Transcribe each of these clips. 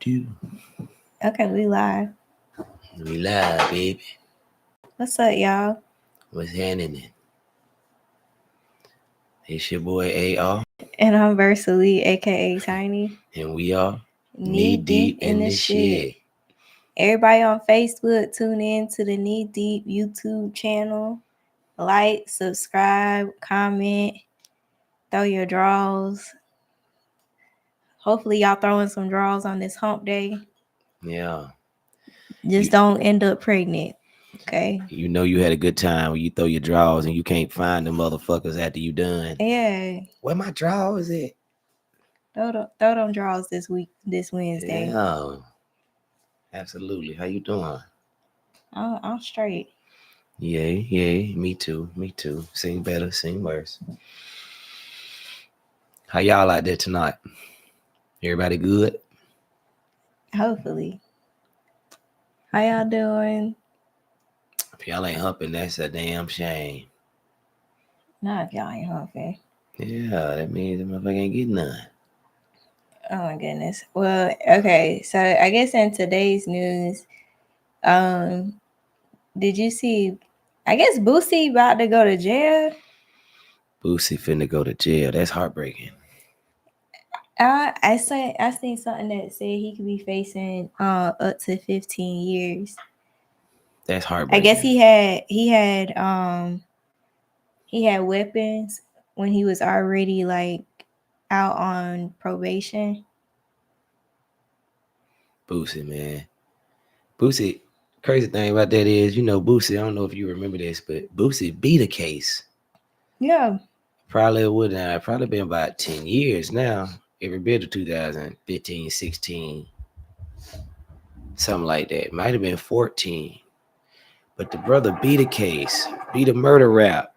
do. Okay, we live. We live, baby. What's up, y'all? What's happening? It's your boy AR, And I'm Versalie, aka Tiny. and we are Knee deep in the this shit. Everybody on Facebook, tune in to the Knee Deep YouTube channel. Like, subscribe, comment, throw your draws. Hopefully, y'all throwing some draws on this hump day. Yeah. Just don't end up pregnant. Okay. You know you had a good time when you throw your drawers and you can't find the motherfuckers after you done. Yeah. Where my drawers at? Throw them draws this Wednesday. Yeah. Absolutely. How you doing? I'm straight. Yeah. Me too. Sing better, sing worse. How y'all out there tonight? Everybody good? Hopefully. How y'all doing? If y'all ain't humping, that's a damn shame. Not if y'all ain't humping. Yeah, that means the motherfucker ain't getting none. Oh my goodness. Well, okay. So I guess in today's news, did you see? I guess Boosie about to go to jail. Boosie finna go to jail. That's heartbreaking. I seen something that said he could be facing up to 15 years. That's I heartbreaking. guess he had weapons when he was already like out on probation. Boosie, man. Boosie, crazy thing about that is, Boosie, I don't know if you remember this, but Boosie beat a case. Yeah. Probably been about 10 years now. Every bit of 2015, 16, something like that. Might have been 14. But the brother beat a case, beat a murder rap.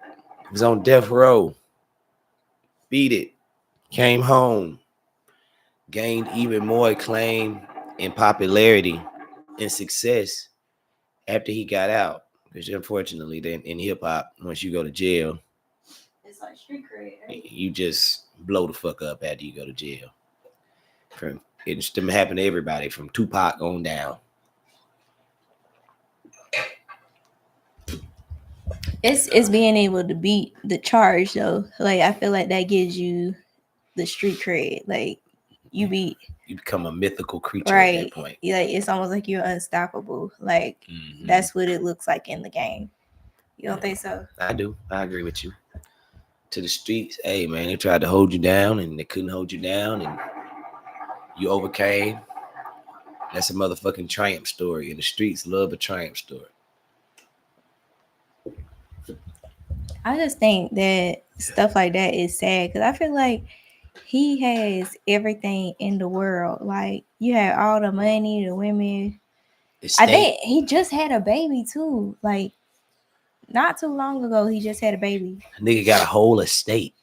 Was on death row. Beat it. Came home. Gained even more acclaim and popularity and success after he got out. Because unfortunately, then in hip hop, once you go to jail, It's like street cred, right? you just blow the fuck up after you go to jail. It's to happen to everybody from Tupac on down. It's being able to beat the charge though. Like I feel like that gives you the street cred. Like you become a mythical creature right. At that point. Like it's almost like you're unstoppable. Like that's what it looks like in the game. You don't think so? I do. I agree with you. To the streets, hey man, they tried to hold you down and they couldn't hold you down, and you overcame. That's a motherfucking triumph story, and the streets love a triumph story. I just think that stuff like that is sad because I feel like he has everything in the world. Like you have all the money, the women. I think he just had a baby too. Like not too long ago, he just had a baby. Nigga got a whole estate,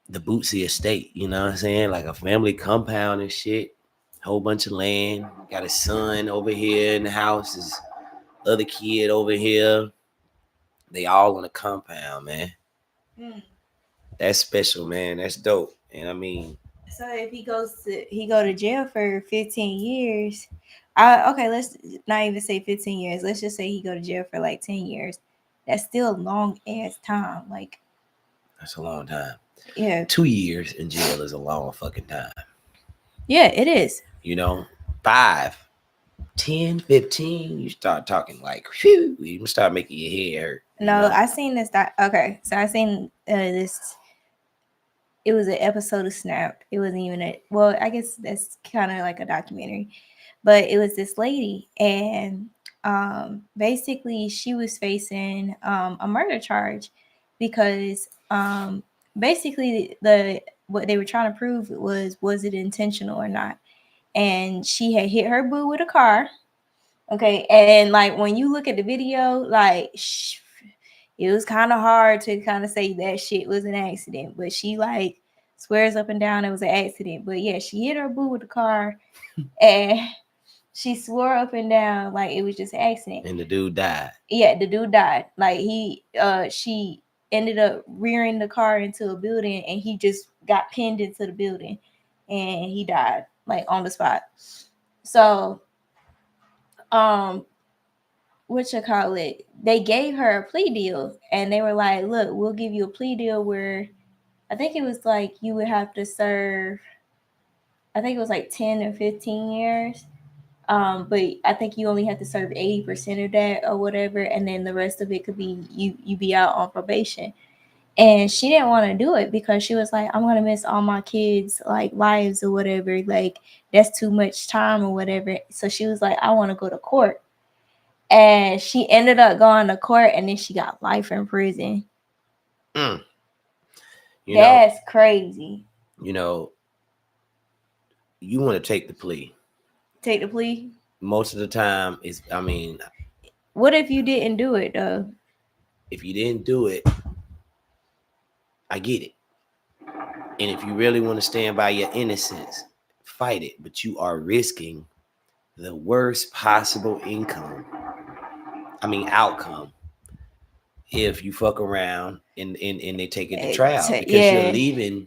the Boosie estate. You know what I'm saying? Like a family compound and shit. Whole bunch of land. Got a son over here in the house. His other kid over here. They all on a compound, man. That's special, man. That's dope. And I mean, so if he go to jail for 15 years. Okay, let's not even say 15 years. Let's just say he go to jail for like 10 years. That's still a long ass time. Like that's a long time. Yeah. 2 years in jail is a long fucking time. Yeah, it is. 5, 10, 15, you start talking like, whew, you start making your head hurt. No, I seen this. Okay, so I seen this. It was an episode of Snap. It wasn't even I guess that's kind of like a documentary, but it was this lady, and basically she was facing a murder charge because basically what they were trying to prove was it intentional or not, and she had hit her boo with a car. Okay, and like when you look at the video, like it was kind of hard to kind of say that shit was an accident, but she like swears up and down it was an accident. But yeah, she hit her boo with the car, and she swore up and down like it was just an accident. And the dude died. Yeah, the dude died. Like she ended up rearing the car into a building, and he just got pinned into the building, and he died like on the spot. So, um, what you call it? They gave her a plea deal, and they were like, "Look, we'll give you a plea deal where I think it was like you would have to serve. I think it was like 10 or 15 years. But I think you only have to serve 80% of that or whatever, and then the rest of it could be you be out on probation." And she didn't want to do it because she was like, I'm gonna miss all my kids like lives or whatever. Like that's too much time or whatever. So she was like, I want to go to court. And she ended up going to court, and then she got life in prison. Mm. You know, That's crazy. you know, you want to take the plea. Take the plea. Most of the time, I mean, What if you didn't do it though? if you didn't do it, I get it. And if you really want to stand by your innocence, fight it. But you are risking the worst possible outcome if you fuck around and they take it to trial, because you're Yeah, leaving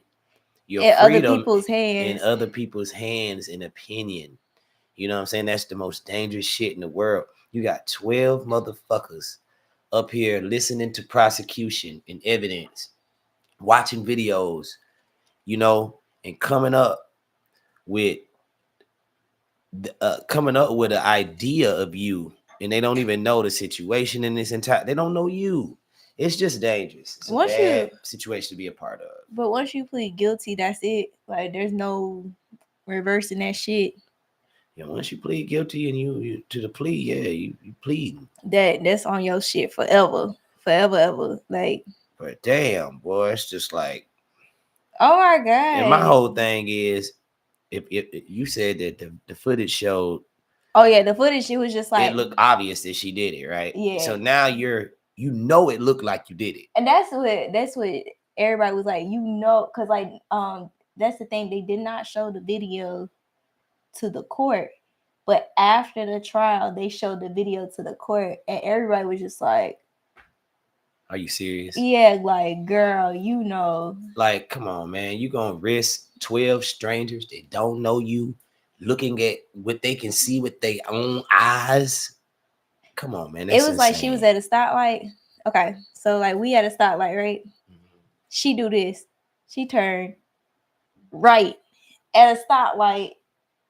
your in other freedom people's in hands. other people's hands and opinion. You know what I'm saying? That's the most dangerous shit in the world. You got 12 motherfuckers up here listening to prosecution and evidence, watching videos, and with coming up with an idea of you, and they don't even know the situation in this entire. They don't know you. It's just dangerous. It's a bad situation to be a part of. But once you plead guilty, that's it. Like there's no reversing that shit. Yeah, once you plead guilty and you to the plea, yeah, you plead. That's on your shit forever, forever, ever. Like, but damn, boy, it's just like, oh my god. And my whole thing is, if you said that the footage showed, oh yeah, the footage, it was just like it looked obvious that she did it, right? Yeah. So now it looked like you did it. And that's what everybody was like, because like that's the thing, they did not show the video to the court, but after the trial they showed the video to the court, and everybody was just like, are you serious? Yeah, like, girl, like, come on, man, you gonna risk 12 strangers that don't know you looking at what they can see with their own eyes? Come on, man. It was like she was at a stoplight. Okay, so like we at a stoplight, right? Mm-hmm. She do this. She turned right at a stoplight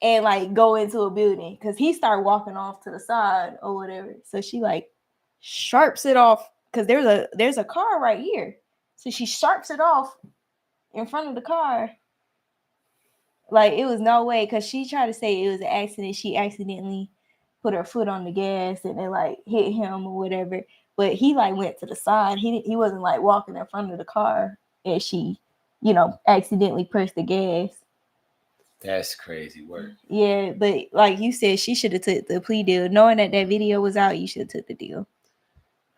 and like go into a building, because he started walking off to the side or whatever. So she like sharps it off, because there's a car right here. So she sharps it off in front of the car. Like, it was no way, because she tried to say it was an accident. She accidentally put her foot on the gas and it like hit him or whatever. But he like went to the side. He wasn't like walking in front of the car as she, accidentally pressed the gas. That's crazy work. Yeah, but like you said, she should have took the plea deal. Knowing that video was out, you should have took the deal.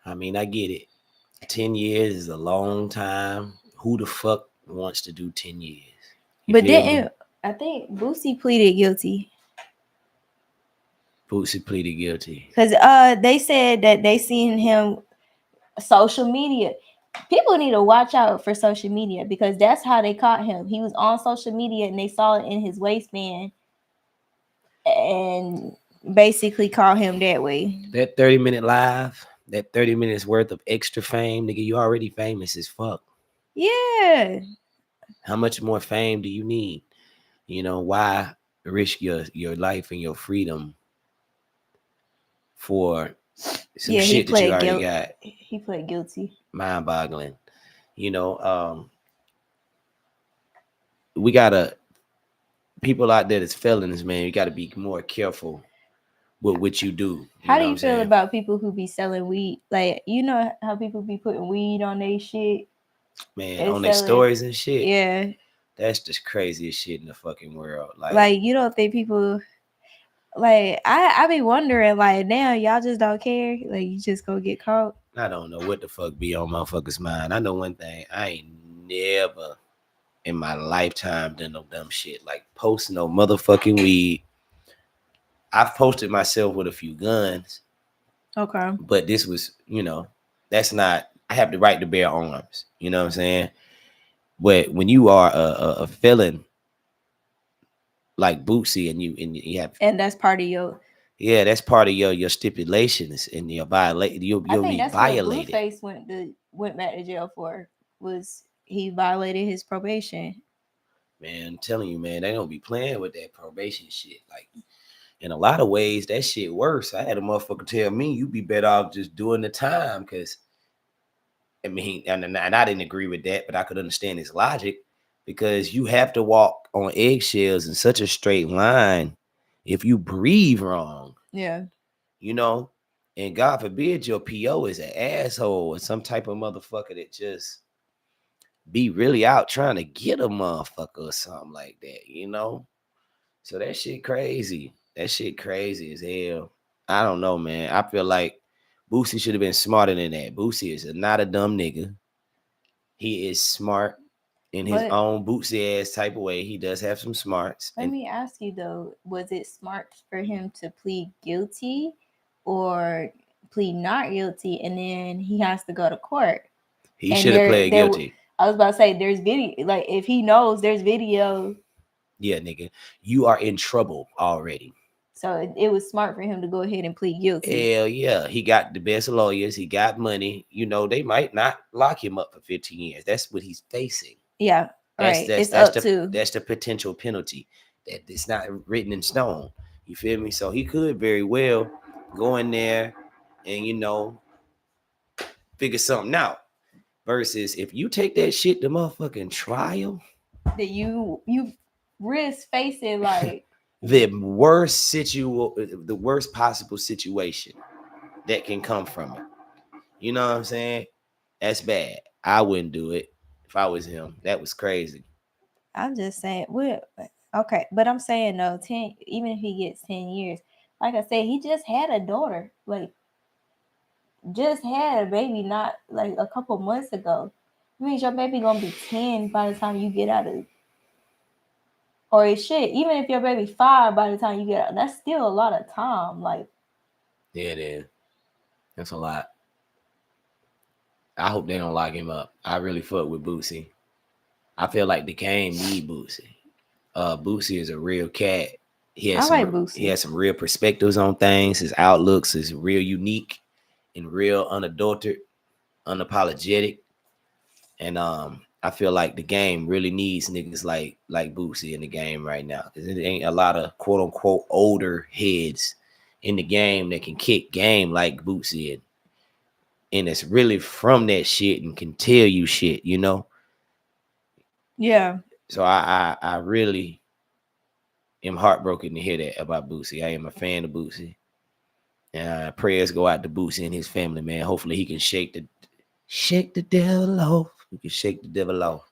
I mean, I get it. 10 years is a long time. Who the fuck wants to do 10 years? But didn't I think Boosie pleaded guilty? Boosie pleaded guilty because they said that they seen him social media. People need to watch out for social media, because that's how they caught him. He was on social media and they saw it in his waistband and basically caught him that way. That 30-minute live, that 30 minutes worth of extra fame, nigga, you already famous as fuck. Yeah. How much more fame do you need? Why risk your life and your freedom for some shit that you already got? He pled guilty. Mind-boggling. We gotta, people out there that's felons, man, you gotta be more careful with what you do. How do you feel about people who be selling weed? Like, how people be putting weed on their shit? Man, on their stories and shit. Yeah. That's the craziest shit in the fucking world. Like you don't think people, like, I be wondering, like, now y'all just don't care? Like, you just go get caught? I don't know what the fuck be on motherfuckers' mind. I know one thing. I ain't never in my lifetime done no dumb shit like posting no motherfucking weed. I've posted myself with a few guns. Okay. But this was, that's not, I have the right to bear arms. You know what I'm saying? But when you are a felon, like Boosie, and you have, And that's part of your. yeah, that's part of your stipulations and your violate. I You'll think be that's what violated. Blueface went back to jail for. Was he violated his probation? Man, I'm telling you, man, they don't be playing with that probation shit. Like in a lot of ways, that shit worse. I had a motherfucker tell me you be better off just doing the time because I mean, and I didn't agree with that, but I could understand his logic because you have to walk on eggshells in such a straight line if you breathe wrong, Yeah. you know. And God forbid your PO is an asshole or some type of motherfucker that just be really out trying to get a motherfucker or something like that, you know. So that shit crazy. That shit crazy as hell. I don't know, man. I feel like Boosie should have been smarter than that. Boosie is not a dumb nigga. He is smart in his But own Boosie ass type of way. He does have some smarts, let and me ask you though, was it smart for him to plead guilty or plead not guilty and then he has to go to court? he And should have there pled there guilty. I was about to say there's video, like if he knows there's video, Yeah, nigga, you are in trouble already. so it was smart for him to go ahead and plead guilty. Hell yeah, he got the best lawyers. He got money. You know, they might not lock him up for 15 years. That's what he's facing. Yeah, That's right. that's It's that's up the to. that's the potential penalty that it's not written in stone. You feel me? So he could very well go in there and figure something out. Versus if you take that shit to motherfucking trial, That you risk facing like the worst possible situation that can come from it. You know what I'm saying? That's bad. I wouldn't do it if I was him. That was crazy. I'm just saying we okay, but I'm saying though, 10, even if he gets 10 years, like I said, he just had a daughter, like just had a baby not like a couple months ago. It means your baby gonna be 10 by the time you get out of, or it shit, even if your baby 5 by the time you get out, that's still a lot of time. Like Yeah, it is. That's a lot. I hope they don't lock him up. I really fuck with Boosie. I feel like the game need Boosie. Boosie is a real cat. I like He Boosie. has some real perspectives on things. His outlooks is real unique and real unadulterated, unapologetic. And I feel like the game really needs niggas like Boosie in the game right now. Cause it ain't a lot of quote unquote older heads in the game that can kick game like Boosie and it's really from that shit and can tell you shit, you know. Yeah. So I really am heartbroken to hear that about Boosie. I am a fan of Boosie. And prayers go out to Boosie and his family, man. Hopefully he can shake the devil off. He can shake the devil off.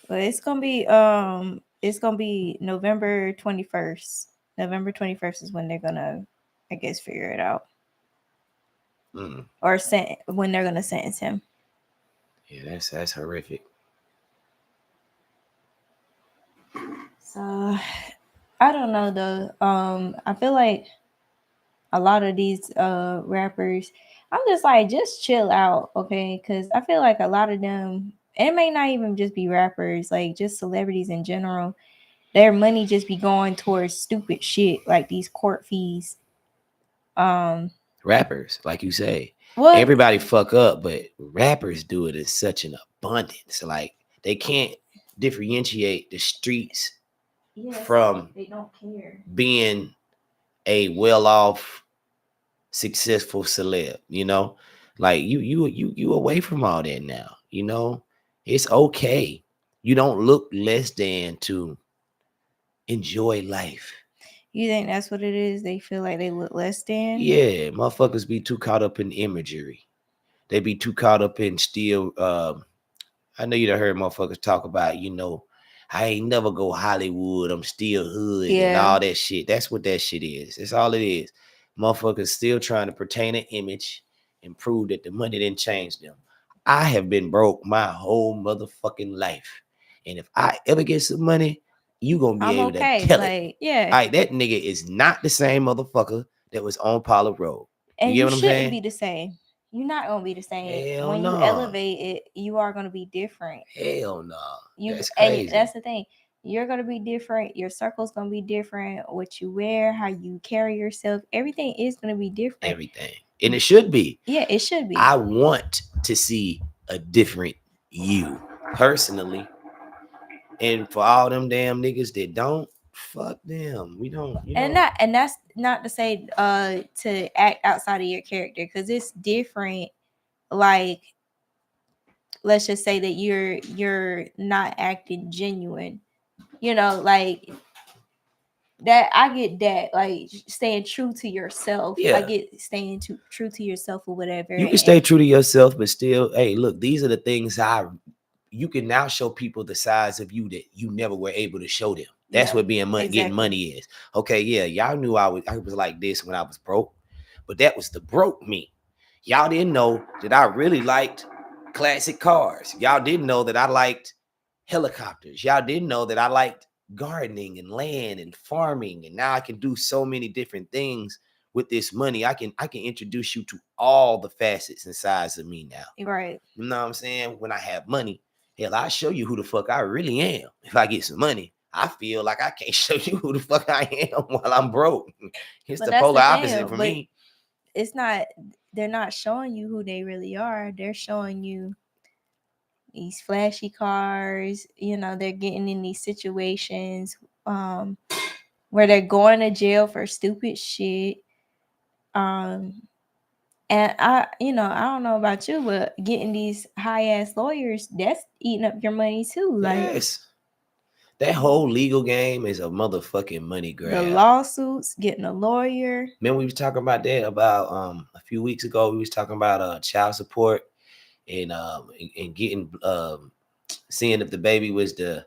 But it's gonna be November 21st. November 21st is when they're gonna, I guess, figure it out. Mm. Or when they're gonna sentence him. Yeah, that's horrific. So I don't know though. I feel like a lot of these rappers, I'm just like, just chill out, okay? Because I feel like a lot of them, and it may not even just be rappers, like just celebrities in general, their money just be going towards stupid shit like these court fees. Um, Rappers, like you say, what? everybody fuck up, but rappers do it in such an abundance. Like they can't differentiate the streets Yeah, it's like from they don't care. being a well-off, successful celeb. You know, like you away from all that now. You know, it's okay. You don't look less than to enjoy life. You think that's what it is? They feel like they look less than. Yeah, motherfuckers be too caught up in imagery. They be too caught up in still. I know you done heard motherfuckers talk about, I ain't never go Hollywood. I'm still hood and Yeah, all that shit. That's what that shit is. That's all it is. Motherfuckers still trying to pertain an image and prove that the money didn't change them. I have been broke my whole motherfucking life. And if I ever get some money, you gonna be I'm able to okay. tell it. Like, yeah, All right, that nigga is not the same motherfucker that was on Pollard Road. You and get you what I'm shouldn't saying? be the same. You're not gonna be the same. Hell When you no. elevate it, you are gonna be different. Hell no. You That's And crazy. that's the thing. you're gonna be different. Your circle's gonna be different. What you wear, how you carry yourself, everything is gonna be different. Everything. And it should be. Yeah, it should be. I want to see a different you personally. And for all them damn niggas that don't, fuck them. We don't, And that's not to say to act outside of your character, because it's different. Like, let's just say that you're not acting genuine. Like that. I get that, like staying true to yourself. I Yeah. get staying true to yourself or whatever. You can stay true to yourself, but still, hey, look, these are the things you can now show people the sides of you that you never were able to show them. That's what being getting money is. Okay, yeah, y'all knew I was like this when I was broke, but that was the broke me. Y'all didn't know that I really liked classic cars. Y'all didn't know that I liked helicopters. Y'all didn't know that I liked gardening and land and farming. And now I can do so many different things with this money. I can introduce you to all the facets and sides of me now. Right. You know what I'm saying? When I have money, hell, I show you who the fuck I really am. If I get some money, I feel like I can't show you who the fuck I am while I'm broke. It's the polar opposite for me. It's not, they're not showing you who they really are. They're showing you these flashy cars. They're getting in these situations where they're going to jail for stupid shit. And I don't know about you, but getting these high ass lawyers, that's eating up your money too. Like, yes. That whole legal game is a motherfucking money grab. The lawsuits, getting a lawyer. Remember we was talking about that about a few weeks ago. We was talking about child support and getting seeing if the baby was the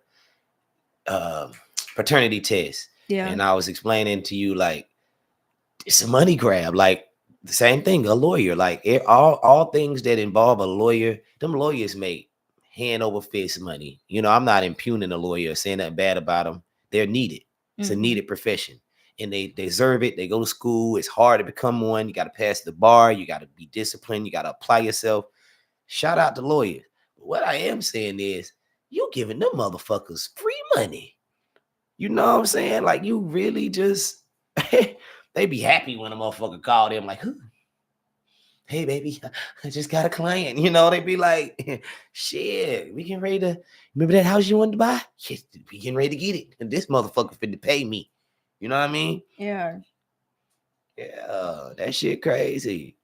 paternity test. Yeah. And I was explaining to you, like, it's a money grab. Like the same thing, a lawyer. Like all things that involve a lawyer, them lawyers make hand over fist money. I'm not impugning a lawyer or saying that bad about them. They're needed. It's a needed profession. And they deserve it. They go to school. It's hard to become one. You got to pass the bar. You got to be disciplined. You got to apply yourself. Shout out to lawyers. But what I am saying is, you giving them motherfuckers free money. You know what I'm saying? Like, you really just, they be happy when a motherfucker call them like, hey, baby, I just got a client. They be like, shit, we getting ready to, remember that house you wanted to buy? Yeah, we getting ready to get it. And this motherfucker finna pay me. You know what I mean? Yeah. Yeah, that shit crazy.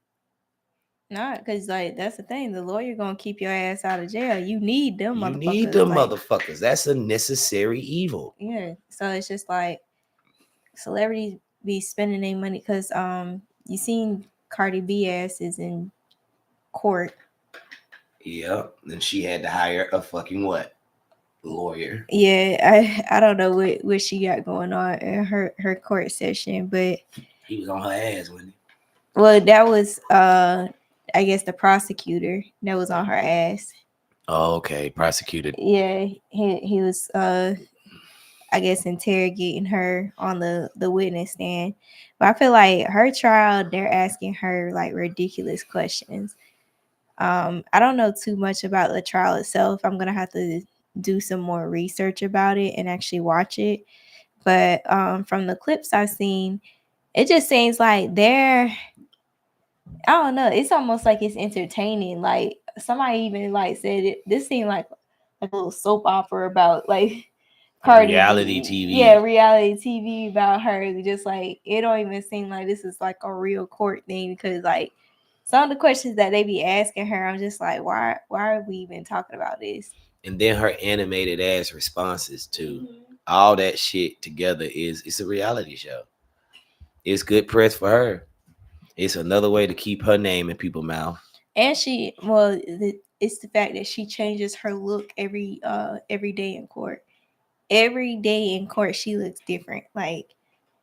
Nah, because, like, that's the thing. The lawyer gonna keep your ass out of jail. You need them motherfuckers. You need them motherfuckers. That's a necessary evil. Yeah. So it's just like celebrities be spending their money because you seen Cardi B ass is in court. Yeah. And she had to hire a fucking what? Lawyer. Yeah, I don't know what she got going on in her court session, but he was on her ass, wasn't he? Well, that was I guess the prosecutor that was on her ass. Oh, okay. Prosecuted. Yeah, he was I guess interrogating her on the witness stand. But I feel like her trial, they're asking her like ridiculous questions. I don't know too much about the trial itself. I'm gonna have to do some more research about it and actually watch it. But from the clips I've seen, it just seems like I don't know. It's almost like it's entertaining. Like somebody even like said it. This seemed like a little soap opera about like Cardi reality TV. Yeah, reality TV about her. Just like it don't even seem like this is like a real court thing because like some of the questions that they be asking her, I'm just like, why are we even talking about this? And then her animated ass responses to all that shit together it's a reality show. It's good press for her. It's another way to keep her name in people's mouth. And it's the fact that she changes her look every day in court. Every day in court, she looks different. Like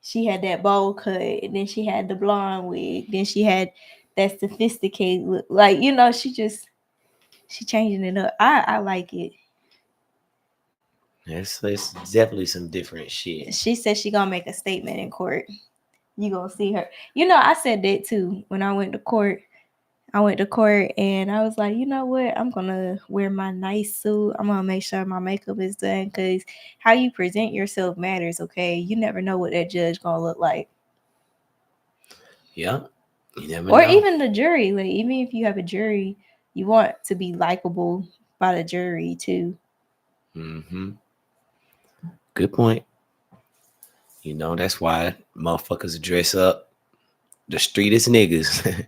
she had that bowl cut, and then she had the blonde wig, then she had that sophisticated look. Like she changing it up. I like it. It's definitely some different shit. She said she gonna make a statement in court. You gonna see her. I said that too when I went to court. I went to court and I was like, you know what? I'm gonna wear my nice suit. I'm gonna make sure my makeup is done because how you present yourself matters. Okay, you never know what that judge gonna look like, Yeah, you never or know. even the jury. Like even if you have a jury, you want to be likable by the jury too. Mm-hmm. Good point. You know, that's why motherfuckers dress up the streetest niggas.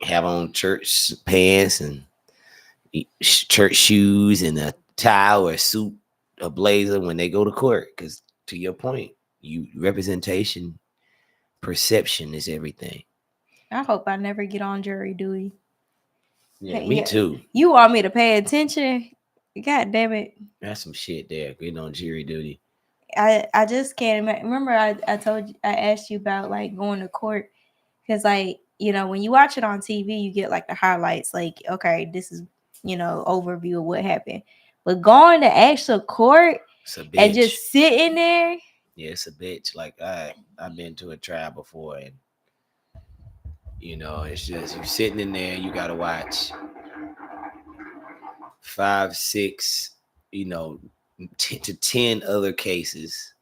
Have on church pants and church shoes and a tie or a suit, a blazer when they go to court. Because to your point, you representation, perception is everything. I hope I never get on jury duty. Yeah, Hey, me yeah, too. you want me to pay attention? God damn it! That's some shit there. Getting on jury duty. I just can't remember. I told you I asked you about like going to court because like when you watch it on TV, you get like the highlights. Like okay, this is overview of what happened. But going to actual court It's a and bitch. just sitting there, Yeah, it's a bitch. Like I've been to a trial before, and it's just you sitting in there. You gotta watch 5, 6, you know, to 10 other cases.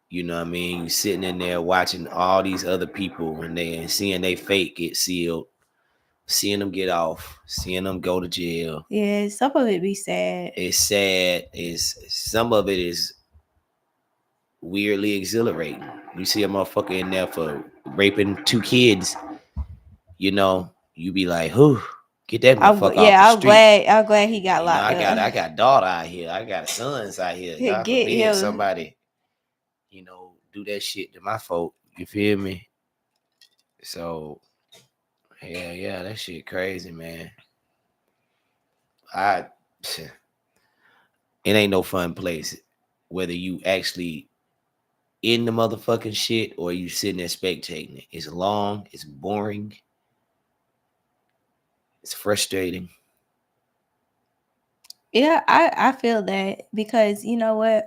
You know what I mean? You sitting in there watching all these other people and seeing they fate get sealed, seeing them get off, seeing them go to jail. yeah, some of it be sad. It's sad. Is some of it is weirdly exhilarating. You see a motherfucker in there for raping 2 kids, you be like, whew, get that motherfucker off the Yeah, I'm street. glad. I'm glad he got locked I got up. I got daughter out here. I got sons out here. God Get forbid him. somebody, do that shit to my folk. You feel me? So yeah, that shit crazy, man. I it ain't no fun place. Whether you actually in the motherfucking shit or you sitting there spectating it. It's long, it's boring, it's frustrating. Yeah, I feel that because you know what?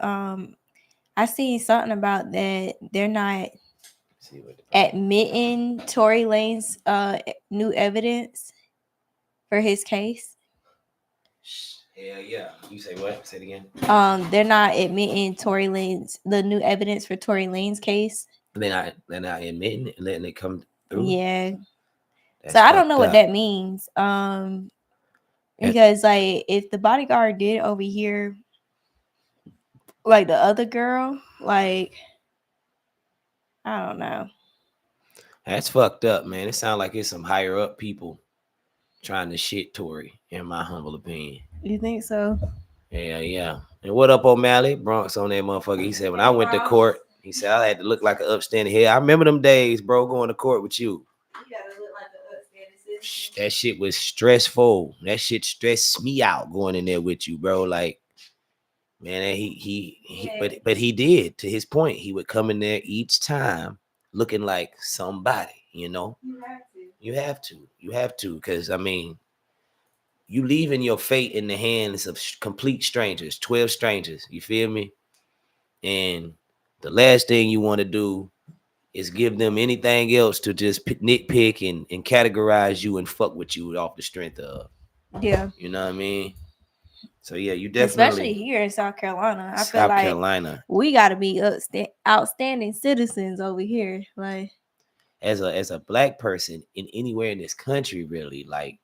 I seen something about that they're not See what the fuck. admitting Tory Lane's new evidence for his case. Hell yeah. You say what? Say it again. They're not admitting Tory Lane's the new evidence for Tory Lane's case. They're not admitting it, letting it come through. Yeah. So That's I don't know fucked what up. that means. That, Because like if the bodyguard did over here like the other girl, like I don't know. that's fucked up, man. It sounds like it's some higher up people trying to shit Tory, in my humble opinion. You think so? Yeah. And what up, O'Malley? Bronx on that motherfucker. He said, when I went to court, he said, I had to look like an upstanding head. I remember them days, bro, going to court with you. You gotta look like an upstanding citizen. That shit was stressful. That shit stressed me out going in there with you, bro. Like, man, but he did. To his point, he would come in there each time looking like somebody. You have to. You have to, because I mean, you leaving your fate in the hands of complete strangers, 12 strangers. You feel me? And the last thing you want to do is give them anything else to just nitpick and categorize you and fuck with you off the strength of. Yeah. You know what I mean? So yeah, you Especially definitely here in South Carolina. I feel South like Carolina we gotta be outstanding citizens over here. Like as a black person in anywhere in this country, really, like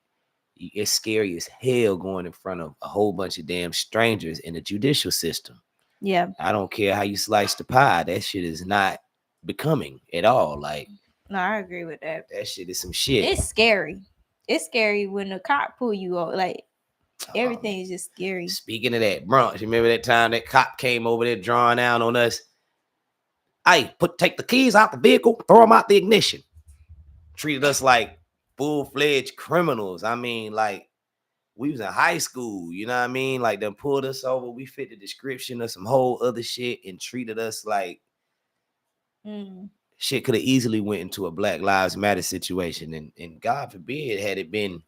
it's scary as hell going in front of a whole bunch of damn strangers in the judicial system. yeah. I don't care how you slice the pie. That shit is not becoming at all. Like No, I agree with that. that shit is some shit. It's scary. It's scary when the cop pull you over. Like Oh man. everything is just scary. Speaking of that, Bronx, you remember that time that cop came over there drawing down on us? Hey, take the keys out the vehicle, throw them out the ignition. Treated us like full-fledged criminals. I mean, like we was in high school, you know what I mean? Like them pulled us over. We fit the description of some whole other shit and treated us like Mm. shit could have easily went into a Black Lives Matter situation. And God forbid, had it been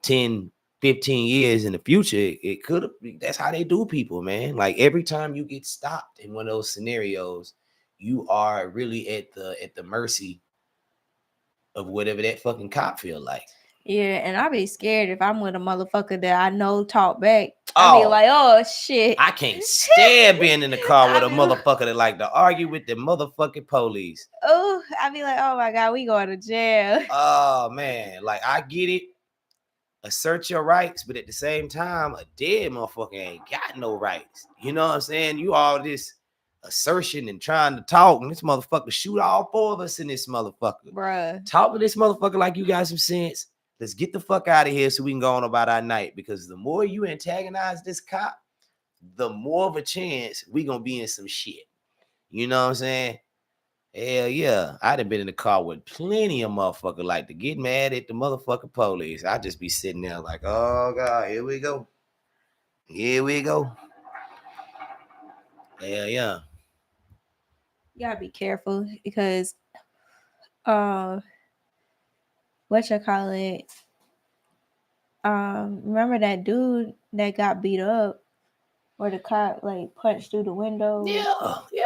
10, 15 years in the future, it could have. That's how they do people, man. Like every time you get stopped in one of those scenarios, you are really at the mercy of whatever that fucking cop feel like. Yeah, and I be scared if I'm with a motherfucker that I know talk back. I be Oh, like, oh shit. I can't stand being in the car with I a be, motherfucker that like to argue with the motherfucking police. oh, I be like, oh my god, we going to jail. Oh man, like I get it. Assert your rights, but at the same time, a dead motherfucker ain't got no rights. You know what I'm saying? You all this assertion and trying to talk, and this motherfucker shoot all four of us in this motherfucker. Bruh. Talk to this motherfucker like you got some sense. Let's get the fuck out of here so we can go on about our night. Because the more you antagonize this cop, the more of a chance we gonna be in some shit. You know what I'm saying? Hell yeah. I'd have been in the car with plenty of motherfuckers like to get mad at the motherfucking police. I'd just be sitting there like, oh God, here we go. Here we go. Hell yeah. You gotta be careful because what you call it? Remember that dude that got beat up where the cop like punched through the window? Yeah,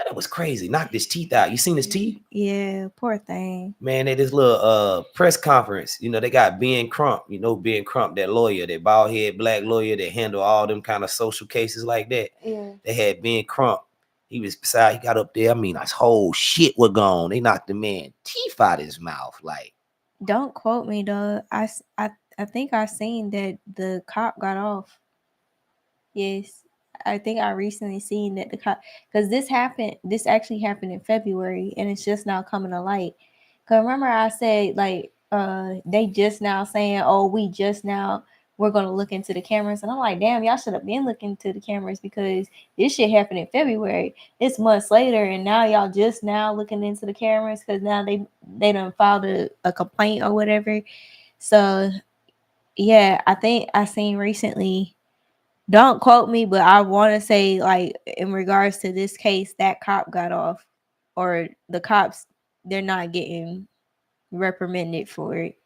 that was crazy. Knocked his teeth out. You seen his teeth? Yeah, poor thing. Man, at this little press conference, you know, they got Ben Crump, you know, Ben Crump, that lawyer, that bald head black lawyer that handle all them kind of social cases like that. Yeah. They had Ben Crump. He was beside, he got up there. I mean, his whole shit was gone. They knocked the man teeth out his mouth. Like, Don't quote me though. I think I seen that the cop got off. Yes. I think I recently seen that the cop, because this actually happened in February and it's just now coming to light. Cause remember I said like they just now saying, oh, we're gonna look into the cameras, and I'm like, damn, y'all should have been looking into the cameras because this shit happened in February. It's months later, and now y'all just now looking into the cameras because now they done filed a complaint or whatever. So yeah, I think I seen recently. Don't quote me, but I want to say like in regards to this case, that cop got off, or the cops, they're not getting reprimanded for it.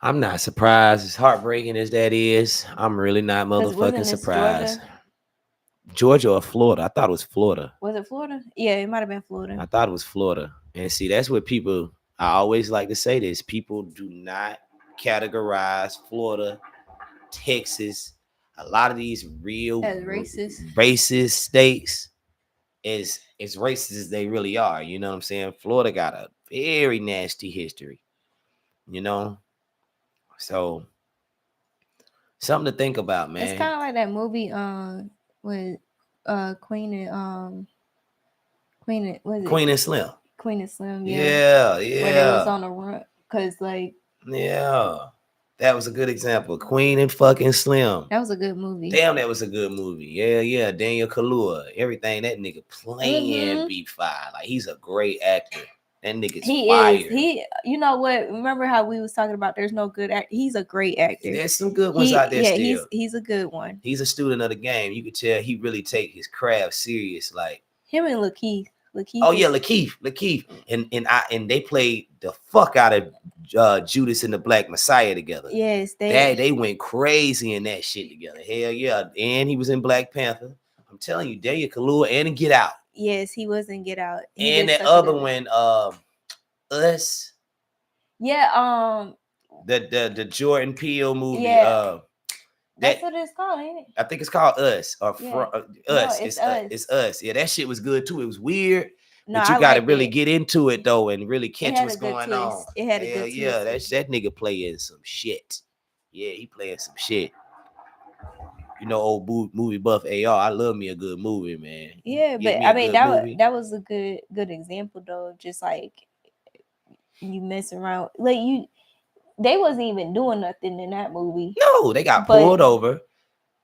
I'm not surprised. As heartbreaking as that is, I'm really not Because motherfucking wasn't this surprised. Georgia? Georgia or Florida? I thought it was Florida. Was it Florida? Yeah, it might have been Florida. I thought it was Florida. And see, that's what people, I always like to say this, people do not categorize Florida, Texas, a lot of these real As racist. racist states as racist as they really are. You know what I'm saying? Florida got a very nasty history, you know? So something to think about, man. It's kind of like that movie with Queen Queen and Slim. Queen and Slim, Yeah. where they was on the run, cause like Yeah. That was a good example. Queen and fucking Slim. that was a good movie. Damn, that was a good movie. Yeah. Daniel Kaluuya. Everything that nigga playing be fire. Like, he's a great actor. That nigga's fire. You know what? Remember how we was talking about there's no good actor? He's a great actor. There's some good ones out there still. He's a good one. He's a student of the game. You could tell he really take his craft serious. Like, him and Lakeith. Oh yeah, Lakeith, and they played the fuck out of Judas and the Black Messiah together. Yes, they went crazy in that shit together. Hell yeah, and he was in Black Panther. I'm telling you, Daniel Kaluuya and in Get Out. Yes, he was in Get Out. And that other one, Us. Yeah, the Jordan Peele movie. Yeah. That's what it's called, ain't it? I think it's called Us or Us. No, it's Us. It's Us. Yeah, that shit was good too. It was weird, no, but you got to really get into it though and really catch what's going on. It had a good twist. Yeah, that nigga playing some shit. Yeah, he playing some shit. You know, old movie buff AR. I love me a good movie, man. Yeah, but I mean that was a good example though. Just like you mess around, like they wasn't even doing nothing in that movie. No, they got pulled over.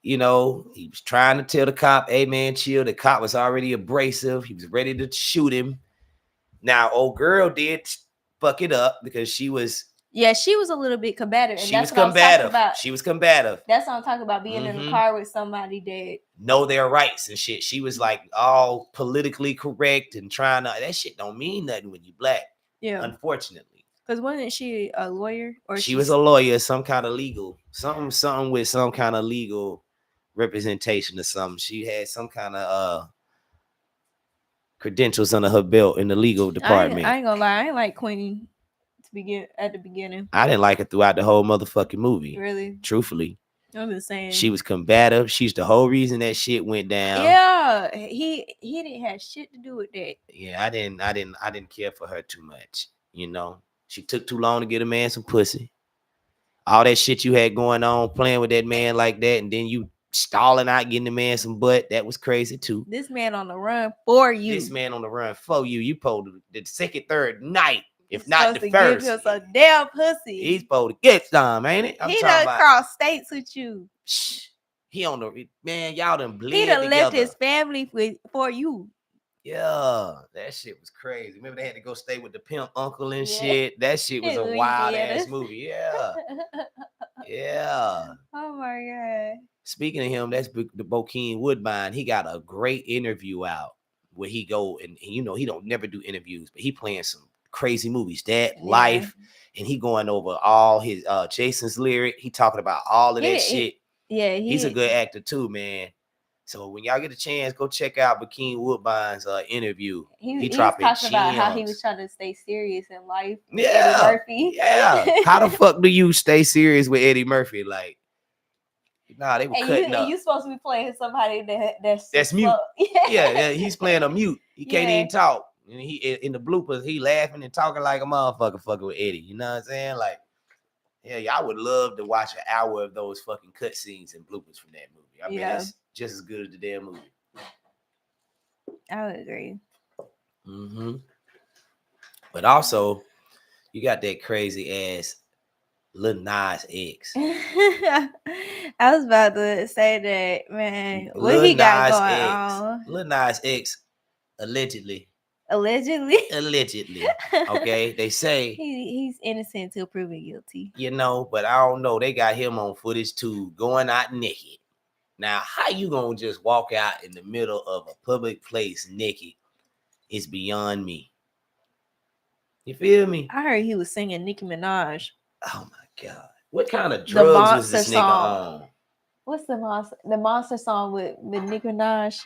You know, he was trying to tell the cop, hey man, chill. The cop was already abrasive. He was ready to shoot him. Now, old girl did fuck it up because she was a little bit combative. And she was combative. She was combative. That's what I'm talking about, being in the car with somebody that know their rights and shit. She was like all politically correct and trying to, that shit don't mean nothing when you black. Yeah. Unfortunately. Because wasn't she a lawyer? Or she was a lawyer, some kind of legal, something with some kind of legal representation or something. She had some kind of credentials under her belt in the legal department. I ain't gonna lie, I ain't like Queen. to begin at the beginning. I didn't like her throughout the whole motherfucking movie. Really? Truthfully. I'm just saying. She was combative. She's the whole reason that shit went down. Yeah, he didn't have shit to do with that. Yeah, I didn't care for her too much. You know, she took too long to get a man some pussy. All that shit you had going on, playing with that man like that, and then you stalling out getting the man some butt. That was crazy too. This man on the run for you. This man on the run for you. You supposed to the second, third night, if He's not the first. Give us a damn pussy. He's supposed to get some, ain't it? He done cross states with you. Shh. He on the man, y'all done blend He done together. left his family for you. Yeah, that shit was crazy. Remember they had to go stay with the pimp uncle and shit. That shit was a wild ass movie. Yeah. Yeah. Oh my god. Speaking of him, that's the Bokeem Woodbine. He got a great interview out where he go and you know he don't never do interviews, but he playing some crazy movies. That Life, and he going over all his Jason's lyric. He talking about all of that shit. Yeah, he's a good actor too, man. So when y'all get a chance, go check out Bokeem Woodbine's interview. He dropping talking about how he was trying to stay serious in life. Yeah, Eddie Murphy. Yeah. How the fuck do you stay serious with Eddie Murphy? Like, nah, they were cutting up. You supposed to be playing somebody that's mute. Yeah, he's playing a mute. He can't even talk. And he in the bloopers, he laughing and talking like a motherfucker fucking with Eddie. You know what I'm saying? Like, yeah, y'all would love to watch an hour of those fucking cut scenes and bloopers from that movie. I mean, that's just as good as the damn movie. I would agree. Mm-hmm. But also, you got that crazy ass Lil Nas X. I was about to say that, man. What he got going on? Lil Nas X, allegedly. Allegedly. Okay, they say he's innocent until proven guilty. You know, but I don't know. They got him on footage too, going out naked. Now, how you gonna just walk out in the middle of a public place naked is beyond me. You feel me? I heard he was singing Nicki Minaj. Oh my god! What kind of drugs was this nigga on? What's the monster song with Nicki Minaj?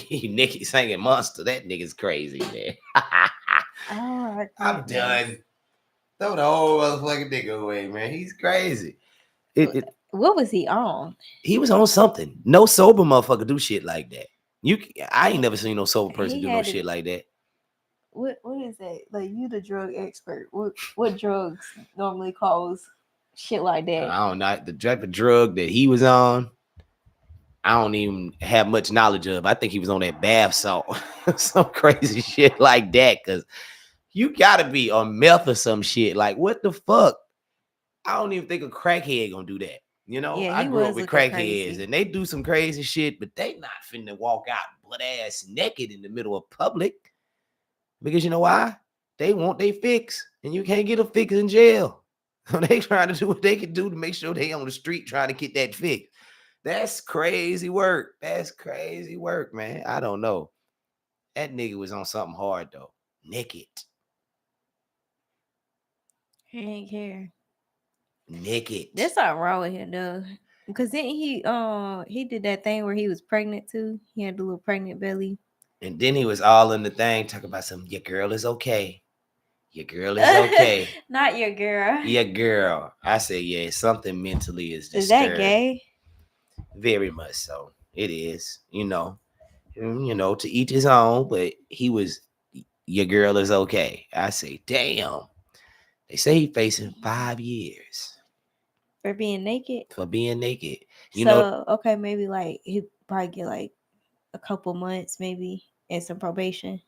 Nicki singing Monster. That nigga's crazy, man. Oh, I'm done. Throw the whole motherfucking nigga away, man. He's crazy. What was he on? He was on something. No sober motherfucker do shit like that. I ain't never seen no sober person do no shit like that. What is that? Like, you the drug expert. What drugs normally cause shit like that? I don't know. The type of drug that he was on, I don't even have much knowledge of. I think he was on that bath salt. Some crazy shit like that. Cause you gotta be on meth or some shit. Like, what the fuck? I don't even think a crackhead gonna do that. You know, I grew up with crackheads and they do some crazy shit, but they not finna walk out butt ass naked in the middle of public. Because you know why? They want their fix, and you can't get a fix in jail. So they trying to do what they can do to make sure they on the street trying to get that fix. That's crazy work. That's crazy work, man. I don't know. That nigga was on something hard though. Naked. He ain't care. Naked. There's something wrong with him though. Because then he did that thing where he was pregnant too. He had the little pregnant belly. And then he was all in the thing talking about something. Your girl is okay. Your girl is okay. Not your girl. Your girl. I say, yeah, something mentally is disturbed. Is that gay? Very much so. It is. You know, to each his own. But he was. Your girl is okay. I say, damn. They say he's facing 5 years for being naked. You know. Okay, maybe like he probably get like a couple months, maybe, and some probation.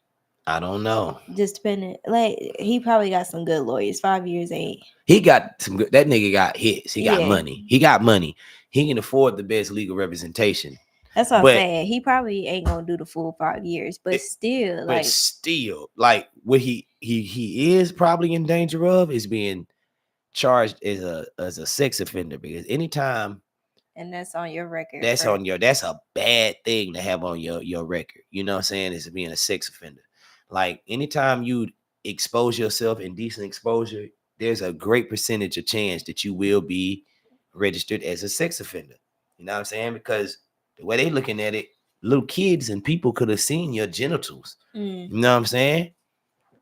I don't know. Just depending. Like, he probably got some good lawyers. 5 years ain't. He got some good. That nigga got hits. He got money. He got money. He can afford the best legal representation. That's what I'm saying. He probably ain't gonna do the full 5 years, but still, like what he is probably in danger of is being charged as a sex offender, because anytime. And that's on your record. That's a bad thing to have on your record. You know what I'm saying? Is being a sex offender. Like, anytime you expose yourself, indecent exposure, there's a great percentage of chance that you will be registered as a sex offender. You know what I'm saying? Because the way they looking at it, little kids and people could have seen your genitals. You know what I'm saying?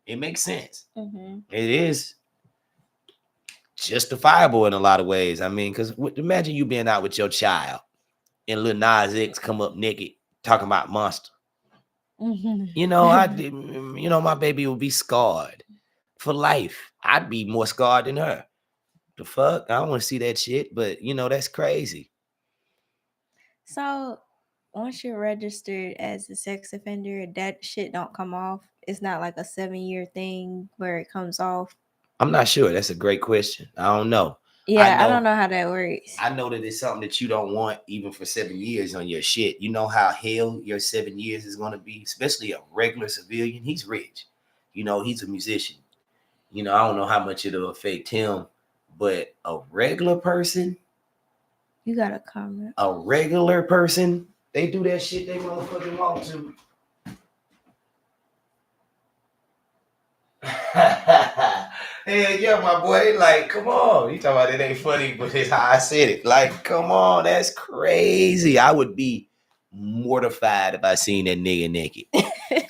It makes sense. Mm-hmm. It is justifiable in a lot of ways. I mean, because imagine you being out with your child and Lil Nas X come up naked talking about Monster. You know, my baby will be scarred for life. I'd be more scarred than her. The fuck? I don't want to see that shit, but that's crazy. So once you're registered as a sex offender, that shit don't come off. It's not like a 7-year thing where it comes off. I'm not sure. That's a great question. I don't know. Yeah, I don't know how that works. I know that it's something that you don't want even for 7 years on your shit. You know how hell your 7 years is going to be, especially a regular civilian. He's rich. He's a musician. I don't know how much it'll affect him, but a regular person, You got a comment. a regular person, they do that shit they motherfucking want to. Hell yeah, my boy. Like, come on. You talking about it ain't funny, but it's how I said it. Like, come on, that's crazy. I would be mortified if I seen that nigga naked.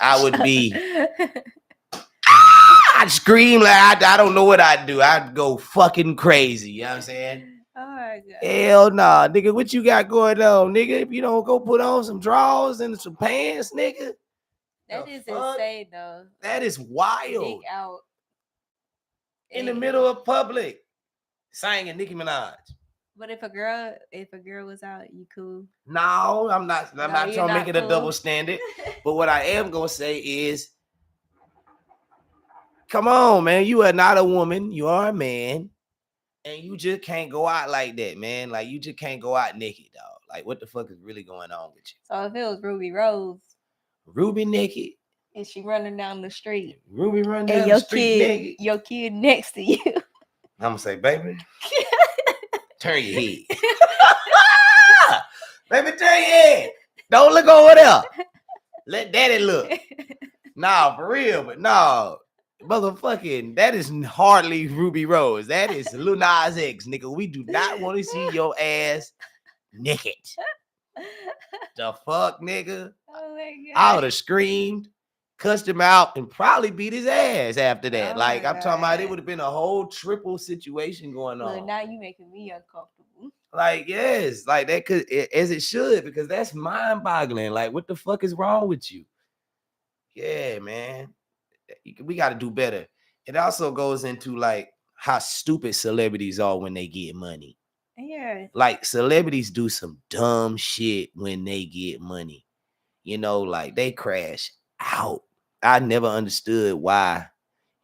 I would be. I'd scream like I don't know what I'd do. I'd go fucking crazy. You know what I'm saying? Oh my god. Hell nah, nigga. What you got going on, nigga? If you don't go put on some drawers and some pants, nigga. That is insane though. That is wild. Dick out. In the middle of public, singing Nicki Minaj. But if a girl was out, you cool? No, I'm not. I'm not trying to make it a double standard. But what I am gonna say is, come on, man. You are not a woman. You are a man, and you just can't go out like that, man. Like you just can't go out naked, dog. Like what the fuck is really going on with you? So if it was Ruby naked. And she running down the street. Ruby running down the street naked. Your kid next to you. I'm gonna say, baby, turn your head. Baby, turn your head. Don't look over there. Let daddy look. Nah, for real, but no. Motherfucking, that is hardly Ruby Rose. That is Lil Nas X, nigga. We do not want to see your ass naked. The fuck, nigga? Oh my god. I would have screamed, cussed him out, and probably beat his ass after that. Like, I'm talking about, it would have been a whole triple situation going on. Look, now you making me uncomfortable. Like, yes, like that could, as it should, because that's mind-boggling. Like, what the fuck is wrong with you? Yeah, man. We got to do better. It also goes into, like, how stupid celebrities are when they get money. Yeah. Like, celebrities do some dumb shit when they get money. Like, they crash out. I never understood why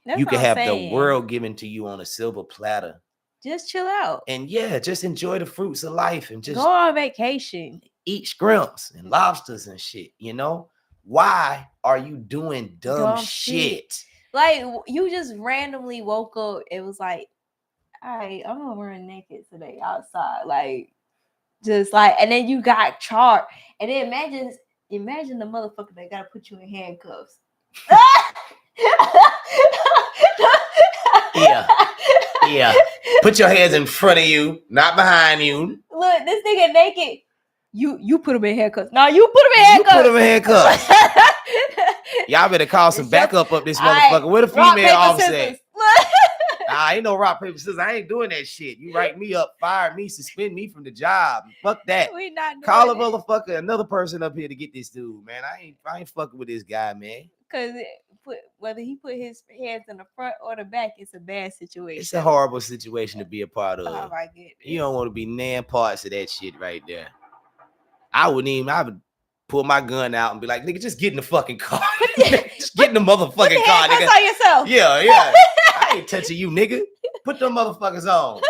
you could have the world given to you on a silver platter. Just chill out. And yeah, just enjoy the fruits of life and just go on vacation. Eat shrimps and lobsters and shit, Why are you doing dumb shit? Like, you just randomly woke up. It was like, all right, I'm gonna run naked today outside. Like, just like, and then you got charged. And then imagine the motherfucker that gotta put you in handcuffs. Yeah. Put your hands in front of you, not behind you. Look, this nigga naked. You put him in handcuffs. No, you put him in handcuffs. You put him in handcuffs. Y'all better call some backup up this motherfucker. Where the female officer? I ain't no rock, paper, scissors. I ain't doing that shit. You write me up, fire me, suspend me from the job. Fuck that. We not doing Call a motherfucker, another person up here to get this dude, man. I ain't fucking with this guy, man. Because whether he put his hands in the front or the back, it's a bad situation. It's a horrible situation to be a part of. Oh my goodness. You don't want to be nan parts of that shit right there. I would pull my gun out and be like, nigga, just get in the fucking car. Just get in the motherfucking car, nigga. On yourself. Yeah. I ain't touching you, nigga. Put them motherfuckers on.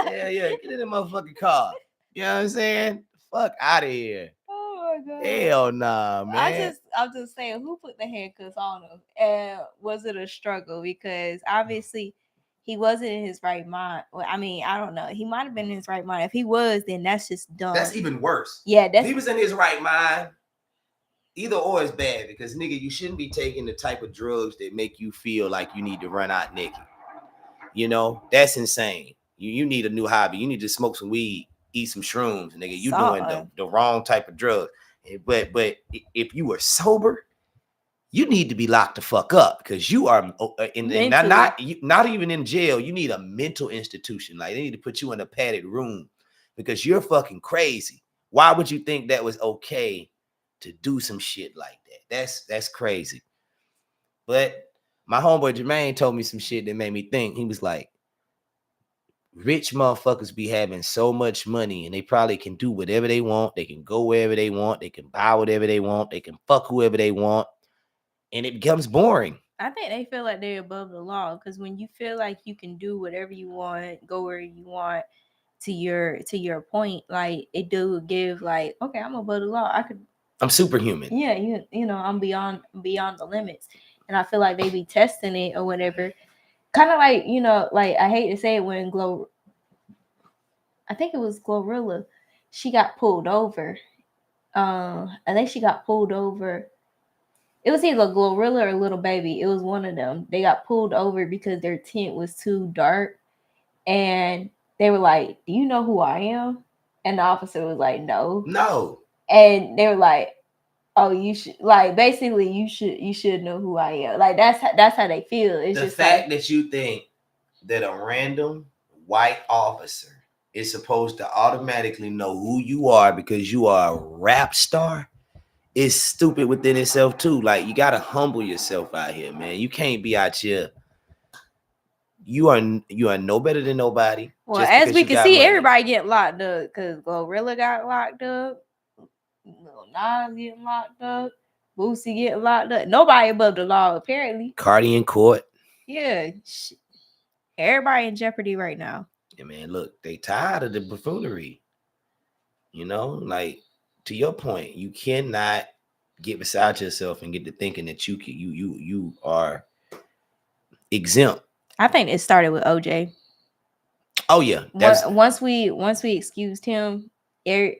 Yeah. Get in the motherfucking car. You know what I'm saying? Fuck out of here. Oh my god. Hell nah, man. I'm just saying, who put the handcuffs on him? And was it a struggle? Because obviously he wasn't in his right mind. Well, I mean, I don't know. He might have been in his right mind. If he was, then that's just dumb. That's even worse. Yeah, if he was in his right mind, either or is bad, because nigga, you shouldn't be taking the type of drugs that make you feel like you need to run out naked. That's insane. You need a new hobby. You need to smoke some weed, eat some shrooms, nigga. You doing the wrong type of drugs. But if you were sober, you need to be locked the fuck up because you are Mentally. not even in jail. You need a mental institution. Like they need to put you in a padded room because you're fucking crazy. Why would you think that was okay to do some shit like that? That's crazy. But my homeboy Jermaine told me some shit that made me think. He was like, rich motherfuckers be having so much money and they probably can do whatever they want. They can go wherever they want. They can buy whatever they want. They can fuck whoever they want. And it becomes boring. I think they feel like they're above the law because when you feel like you can do whatever you want, go where you want, to your point, like it do give like, okay, I'm above the law. I'm superhuman. Yeah, you know, I'm beyond the limits, and I feel like they be testing it or whatever. Kind of like, you know, like I hate to say it when I think it was Glorilla, she got pulled over. I think she got pulled over. It was either Glorilla or Little Baby. It was one of them. They got pulled over because their tint was too dark, and they were like, "Do you know who I am?" And the officer was like, "No." No. And they were like, "Oh, you should like basically you should know who I am." Like that's how they feel. It's The just fact like, that you think that a random white officer is supposed to automatically know who you are because you are a rap star is stupid within itself too. Like you gotta humble yourself out here, man. You can't be out here. You are no better than nobody. well, Just as because we you can got see, money. everybody get locked up because Glorilla got locked up, Lil Nas getting locked up, Boosie getting locked up. Nobody above the law apparently. Cardi in court. Yeah, everybody in jeopardy right now. Yeah, man, look, they tired of the buffoonery. You know, like to your point, you cannot get beside yourself and get to thinking that you are exempt. I think it started with OJ. Oh yeah, that's. Once we excused him,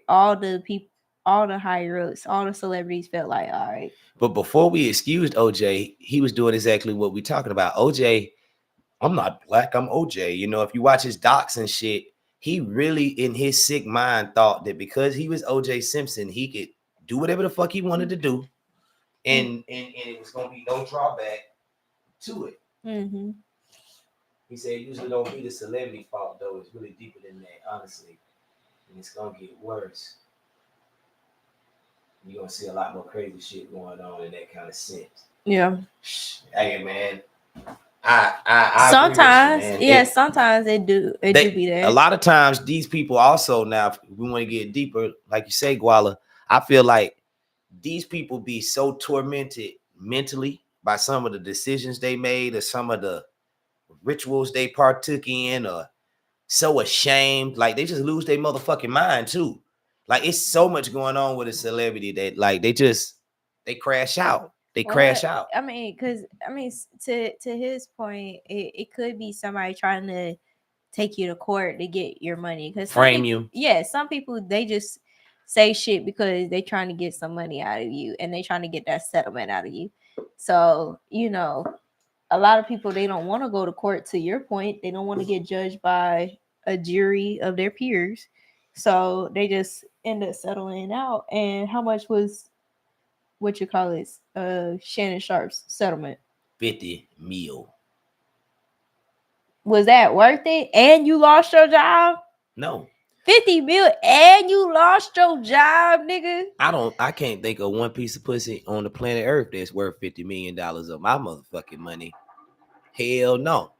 all the higher ups, all the celebrities felt like, all right. But before we excused OJ, he was doing exactly what we talking about. OJ, I'm not black, I'm OJ. You know, if you watch his docs and shit, he really in his sick mind thought that because he was OJ Simpson, he could do whatever the fuck he wanted to do, and it was gonna be no drawback to it. Mm-hmm. He said usually don't be the celebrity fault though. It's really deeper than that, honestly. And it's gonna get worse. You're gonna see a lot more crazy shit going on in that kind of sense. Yeah. Hey man, I sometimes, agree with you, man. yeah, sometimes they do be there. A lot of times these people also now, if we want to get deeper, like you say, Guala, I feel like these people be so tormented mentally by some of the decisions they made or some of the rituals they partook in, or so ashamed, like they just lose their motherfucking mind too. Like it's so much going on with a celebrity that like they crash out. They crash out. I mean, because to his point, it could be somebody trying to take you to court to get your money. Because frame you. Yeah, some people they just say shit because they trying to get some money out of you and they trying to get that settlement out of you. So you know, a lot of people they don't want to go to court. To your point, they don't want to get judged by a jury of their peers, so they just end up settling out. And how much was what you call it? Shannon Sharp's settlement? 50 mil. Was that worth it? And you lost your job? No. 50 mil and you lost your job, nigga. I can't think of one piece of pussy on the planet Earth that's worth $50 million of my motherfucking money. Hell no.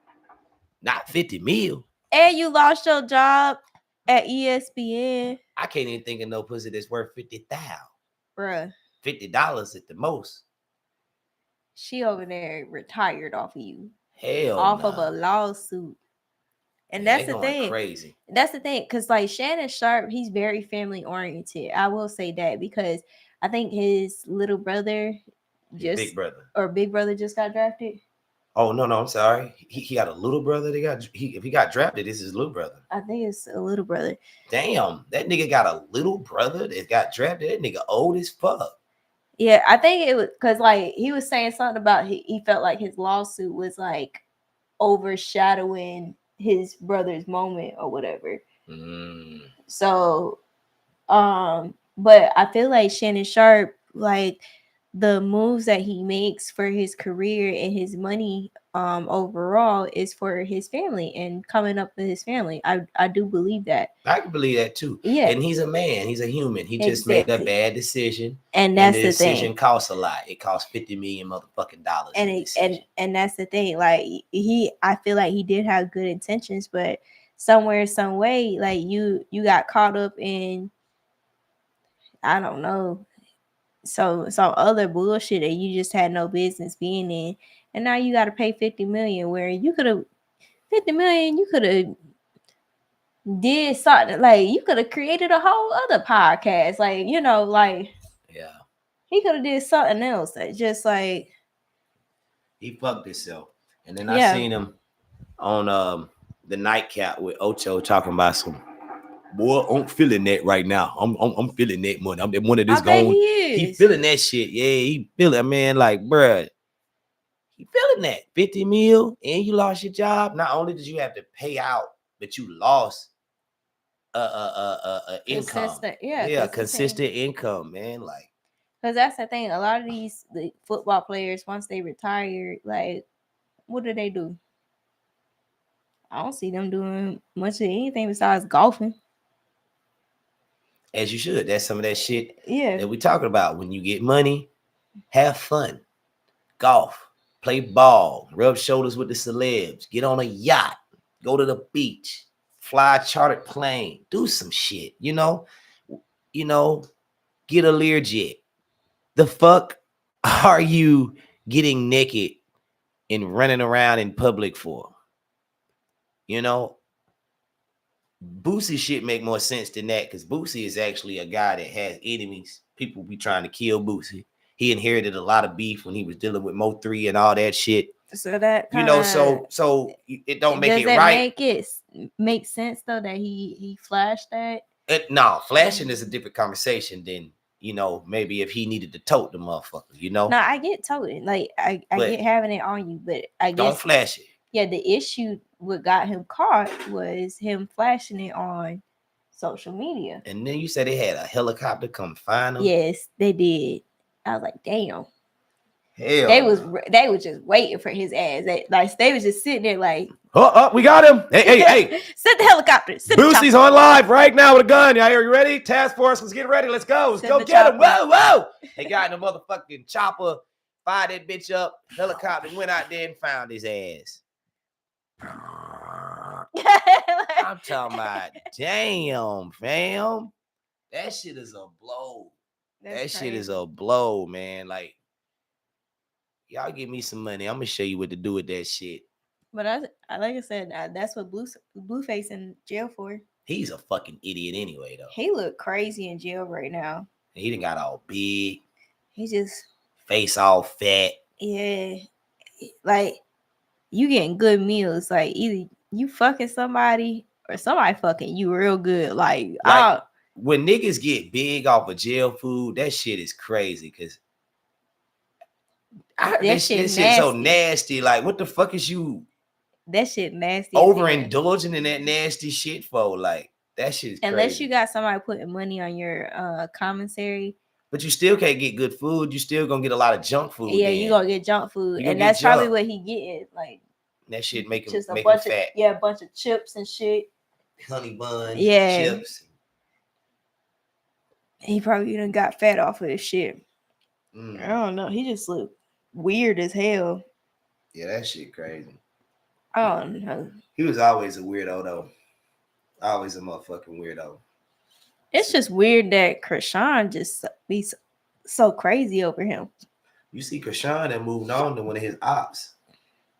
Not 50 mil. And you lost your job at ESPN. I can't even think of no pussy that's worth 50,000. Bruh. $50 at the most. She over there retired off of you. Hell off of a lawsuit. And that's the thing. Crazy. That's the thing. Because like Shannon Sharp, he's very family oriented. I will say that because I think his little brother Big brother just got drafted. Oh no, I'm sorry. He got a little brother. If he got drafted, this is his little brother. I think it's a little brother. Damn, that nigga got a little brother that got drafted. That nigga old as fuck. Yeah, I think it was because like he was saying something about he felt like his lawsuit was like overshadowing his brother's moment or whatever. So, but I feel like Shannon Sharp, like the moves that he makes for his career and his money overall is for his family and coming up with his family. I do believe that. I can believe that too. Yeah, And he's a man. He's a human. He just made a exactly. bad decision, And and that's the the thing. decision costs a lot. It costs $50 million motherfucking dollars And in it, and decision. and that's the thing. Like I feel like he did have good intentions, but somewhere, some way, like you got caught up in, I don't know, some other bullshit that you just had no business being in, and now you got to pay 50 million where you could have 50 million. You could have did something, like you could have created a whole other podcast, like like Yeah, he could have did something else that just like he fucked himself. And then I yeah. seen him on the nightcap with Ocho talking about some boy. I'm feeling that right now. I'm feeling that money. I'm one of I this bet gone. he He is. feeling that shit. Yeah, he feeling, man. Like, bruh, he feeling that 50 mil, and you lost your job. Not only did you have to pay out, but you lost income. Consistent, yeah, Yeah, consistent. consistent income, man. Like, Because that's the thing. A lot of the football players, once they retire, like, what do? I don't see them doing much of anything besides golfing. as you should. That's some of that shit Yeah. that we talking about. When you get money, have fun. Golf, play ball, rub shoulders with the celebs, get on a yacht, go to the beach, fly a chartered plane, do some shit, you know, get a Learjet. The fuck are you getting naked and running around in public for? You know, Boosie shit make more sense than that because Boosie is actually a guy that has enemies. People be trying to kill Boosie. He inherited a lot of beef when he was dealing with Mo3 and all that shit. So that You know, kind so it don't of make does it that right. make sense though that he flashed that? No, flashing is a different conversation than maybe if he needed to tote the motherfucker. No, I get toting. Like I But get having it on you, but I don't guess flash it. yeah, the issue what got him caught was him flashing it on social media. And then you said they had a helicopter come find him. Yes, they did. I was like, damn. Hell, They was just waiting for his ass. They was just sitting there like, oh, we got him. Hey. Send the helicopter. Send Boosie's the on live right now with a gun. Y'all, are you ready? Task force, let's get ready. Let's go. Let's Send go the get him. chopper. Whoa. They got in the motherfucking chopper, fired that bitch up. Helicopter went out there and found his ass. I'm talking about, damn, fam. That shit is a blow. That shit is a blow, man. Like, y'all give me some money. I'm gonna show you what to do with that shit. But like I said, that's what Blueface in jail for. He's a fucking idiot anyway, though. He look crazy in jail right now. He done got all big. He just face all fat. Yeah, like you getting good meals. Like either you fucking somebody or somebody fucking you real good. Like when niggas get big off of jail food, that shit is crazy because this shit's so nasty. Like, what the fuck is you? That shit nasty. Overindulging in that nasty shit for? Like, that shit is crazy. Unless you got somebody putting money on your commissary. But you still can't get good food. You still gonna get a lot of junk food. Yeah, you gonna get junk food, and that's probably what he getting. Like that shit make him just a bunch fat. A bunch of chips and shit. Honey buns, chips. He probably done got fat off of this shit. I don't know. He just looked weird as hell. Yeah, that shit crazy. I don't know. He was always a weirdo though. Always a motherfucking weirdo. It's just weird that Krishan just be so crazy over him. You see Krishan that moved on to one of his ops.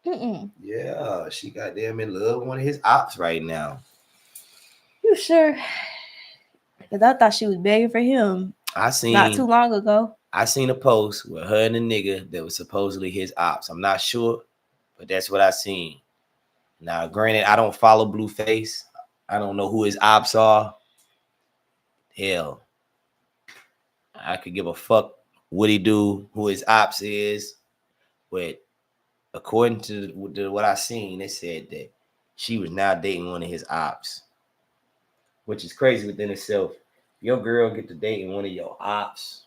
Mm-mm. Yeah, she got damn in love with one of his ops right now. You sure? Because I thought she was begging for him. I seen not too long ago. I seen a post with her and a nigga that was supposedly his ops. I'm not sure, but that's what I seen. Now, granted, I don't follow Blueface. I don't know who his ops are. Hell, I could give a fuck what he do, who his ops is. But according to what I seen, it said that she was now dating one of his ops, which is crazy within itself. Your girl get to dating one of your ops.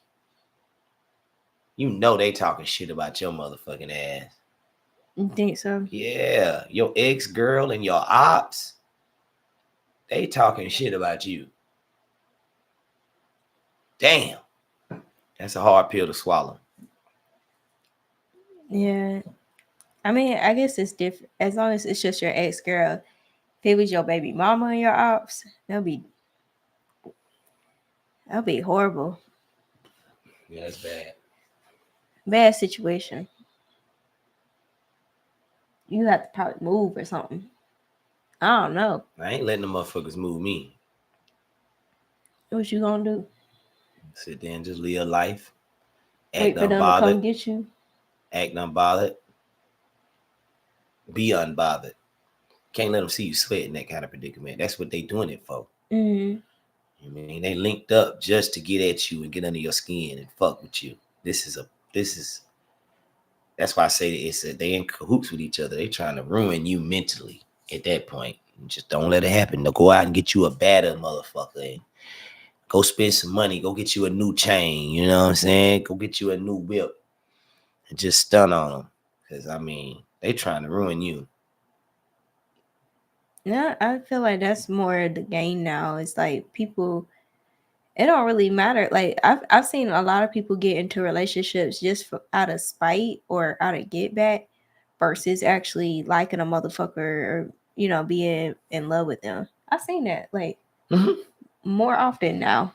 You know they talking shit about your motherfucking ass. You think so? Yeah, your ex girl and your ops, they talking shit about you. Damn, that's a hard pill to swallow. Yeah. I mean, I guess it's different as long as it's just your ex girl. If it was your baby mama and your ops, that'd be horrible. Yeah, that's bad. Bad situation. You have to probably move or something. I don't know. I ain't letting the motherfuckers move me. What you gonna do? Sit there and just live life. Act Wait for them to unbothered. come get you? Act unbothered. Be unbothered. Can't let them see you sweat in that kind of predicament. That's what they doing it for. Mm-hmm. I mean, they linked up just to get at you and get under your skin and fuck with you. This is that's why I say they in cahoots with each other. They trying to ruin you mentally at that point. Just don't let it happen. They'll go out and get you a badder motherfucker and go spend some money. Go get you a new chain. You know what I'm saying? Go get you a new whip and just stun on them. Because, I mean, they trying to ruin you. Yeah, I feel like that's more the game now. It's like people, it don't really matter. Like I've seen a lot of people get into relationships just out of spite or out of get back versus actually liking a motherfucker or being in love with them. I've seen that like Mm-hmm. more often now.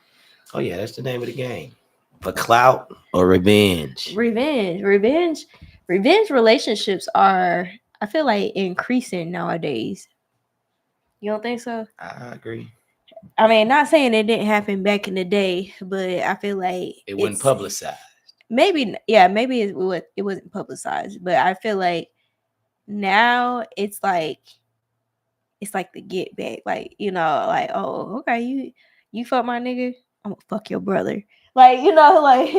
Oh, yeah, that's the name of the game. For clout or revenge. Revenge relationships are, I feel like, increasing nowadays. You don't think so? I agree. I mean, not saying it didn't happen back in the day, but I feel like It wasn't publicized. maybe it wasn't publicized, but I feel like now it's like the get back, like like, oh, okay, you fuck my nigga, I'm gonna fuck your brother, like like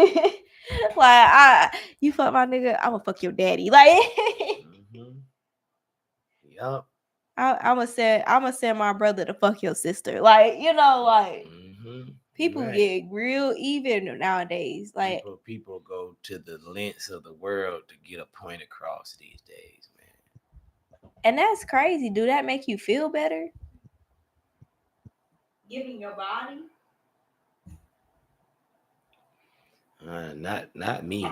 like you fuck my nigga, I'm gonna fuck your daddy, like Mm-hmm. Yup. I'm gonna send my brother to fuck your sister, like like Mm-hmm. people Right. get real even nowadays, like. People go to the lengths of the world to get a point across these days, And that's crazy. Do that make you feel better? Giving your body? man. Not me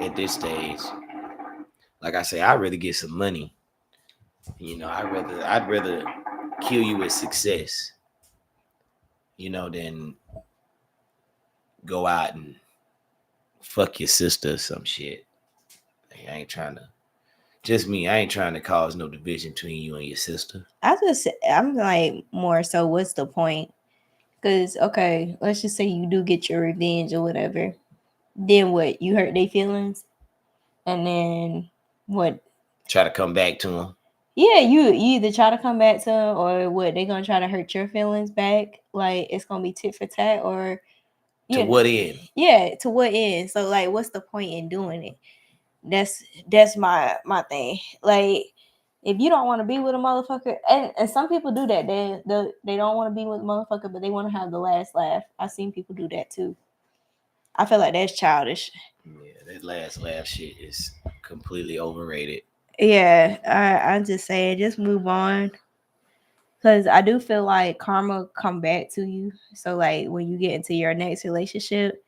at this stage. Like I say, I'd rather get some money. I'd rather kill you with success, than go out and fuck your sister or some shit. Like, I ain't trying to. Just me. I ain't trying to cause no division between you and your sister. I'm like more so. What's the point? Because okay, let's just say you do get your revenge or whatever. Then what? You hurt their feelings, and then what? Try to come back to them. Yeah, you either try to come back to them, or what? They gonna try to hurt your feelings back. Like it's gonna be tit for tat, or To what end? yeah, to what end? So like, what's the point in doing it? That's my thing. Like, if you don't want to be with a motherfucker, and some people do that. They don't want to be with a motherfucker, but they want to have the last laugh. I've seen people do that too. I feel like that's childish. Yeah, that last laugh shit is completely overrated. Yeah, I'm just saying, just move on. Cause I do feel like karma come back to you. So like when you get into your next relationship,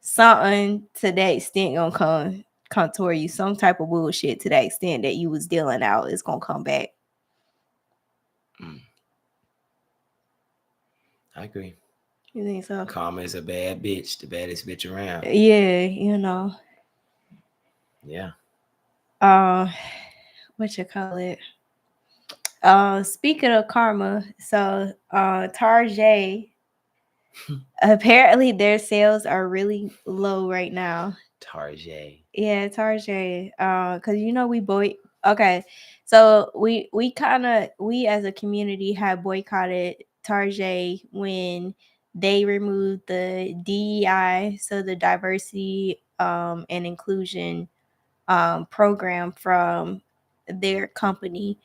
something to that extent gonna come toward you. Some type of bullshit to that extent that you was dealing out is gonna come back. Mm. I agree. You think so? Karma is a bad bitch, the baddest bitch around. Yeah, Yeah. Uh, what you call it? Speaking of karma, so Tarjay, apparently their sales are really low right now. Tarjay. Yeah, Tarjay. Cause okay, so we as a community have boycotted Tarjay when they removed the DEI, so the diversity and inclusion program from their company.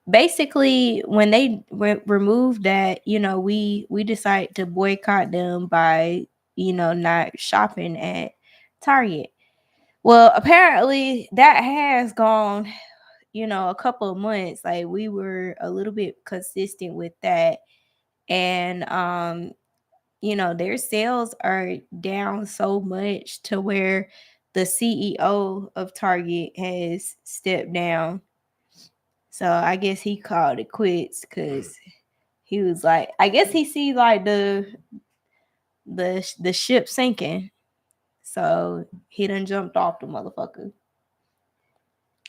Basically when they removed that, we decided to boycott them by not shopping at Target. Well, apparently that has gone, a couple of months. Like we were a little bit consistent with that. And their sales are down so much to where the CEO of Target has stepped down. So I guess he called it quits because he was like, I guess he see like the ship sinking, so he done jumped off the motherfucker.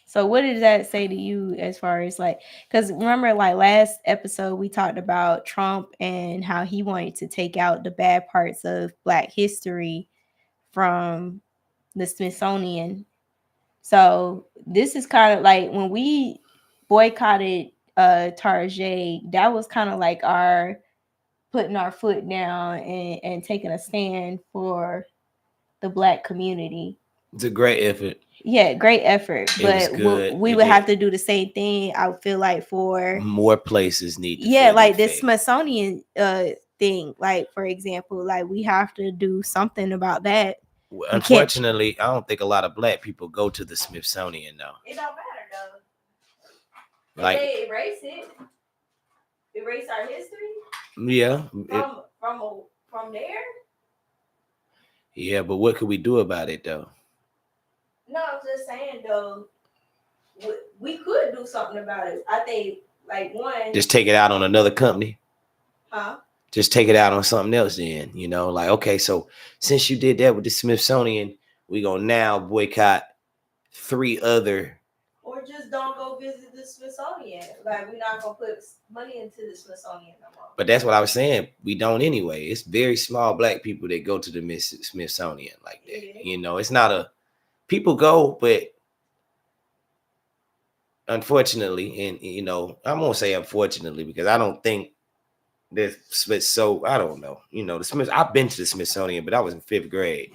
So what did that say to you as far as like, because remember like last episode we talked about Trump and how he wanted to take out the bad parts of Black history from the Smithsonian. So this is kind of like when we boycotted Target, that was kind of like our putting our foot down and taking a stand for the Black community. It's a great effort. Yeah, great effort. It was But good. we It would just have to do the same thing. I would feel like for more places need to yeah, feel the like the effect. Smithsonian thing. Like for example, like we have to do something about that. We can't. Unfortunately, I don't think a lot of Black people go to the Smithsonian though. It don't matter though. Like, If they erase our history yeah, from there. yeah, but what could we do about it though? No, I'm just saying though, we could do something about it. I think like one. Just take it out on another company. Huh? Just take it out on something else then, like, okay, so since you did that with the Smithsonian, we gonna now boycott 3 other. Or just don't go visit the Smithsonian. Like we're not gonna put money into the Smithsonian no more. But that's what I was saying. We don't anyway. It's very small Black people that go to the Smithsonian like that. Yeah. It's not a people go, but unfortunately, and I won't say unfortunately because I don't think this Smith. So I don't know. The Smith. I've been to the Smithsonian, but I was in 5th grade.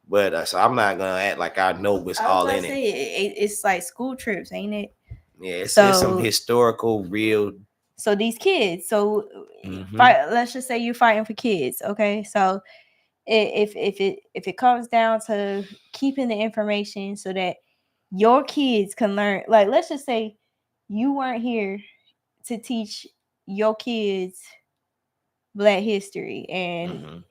But so I'm not gonna act like I know what's all in it. It's like school trips, ain't it? Yeah, it's some historical, real. So these kids. So let's just say you're fighting for kids, okay? So if it comes down to keeping the information so that your kids can learn, like let's just say you weren't here to teach your kids Black history and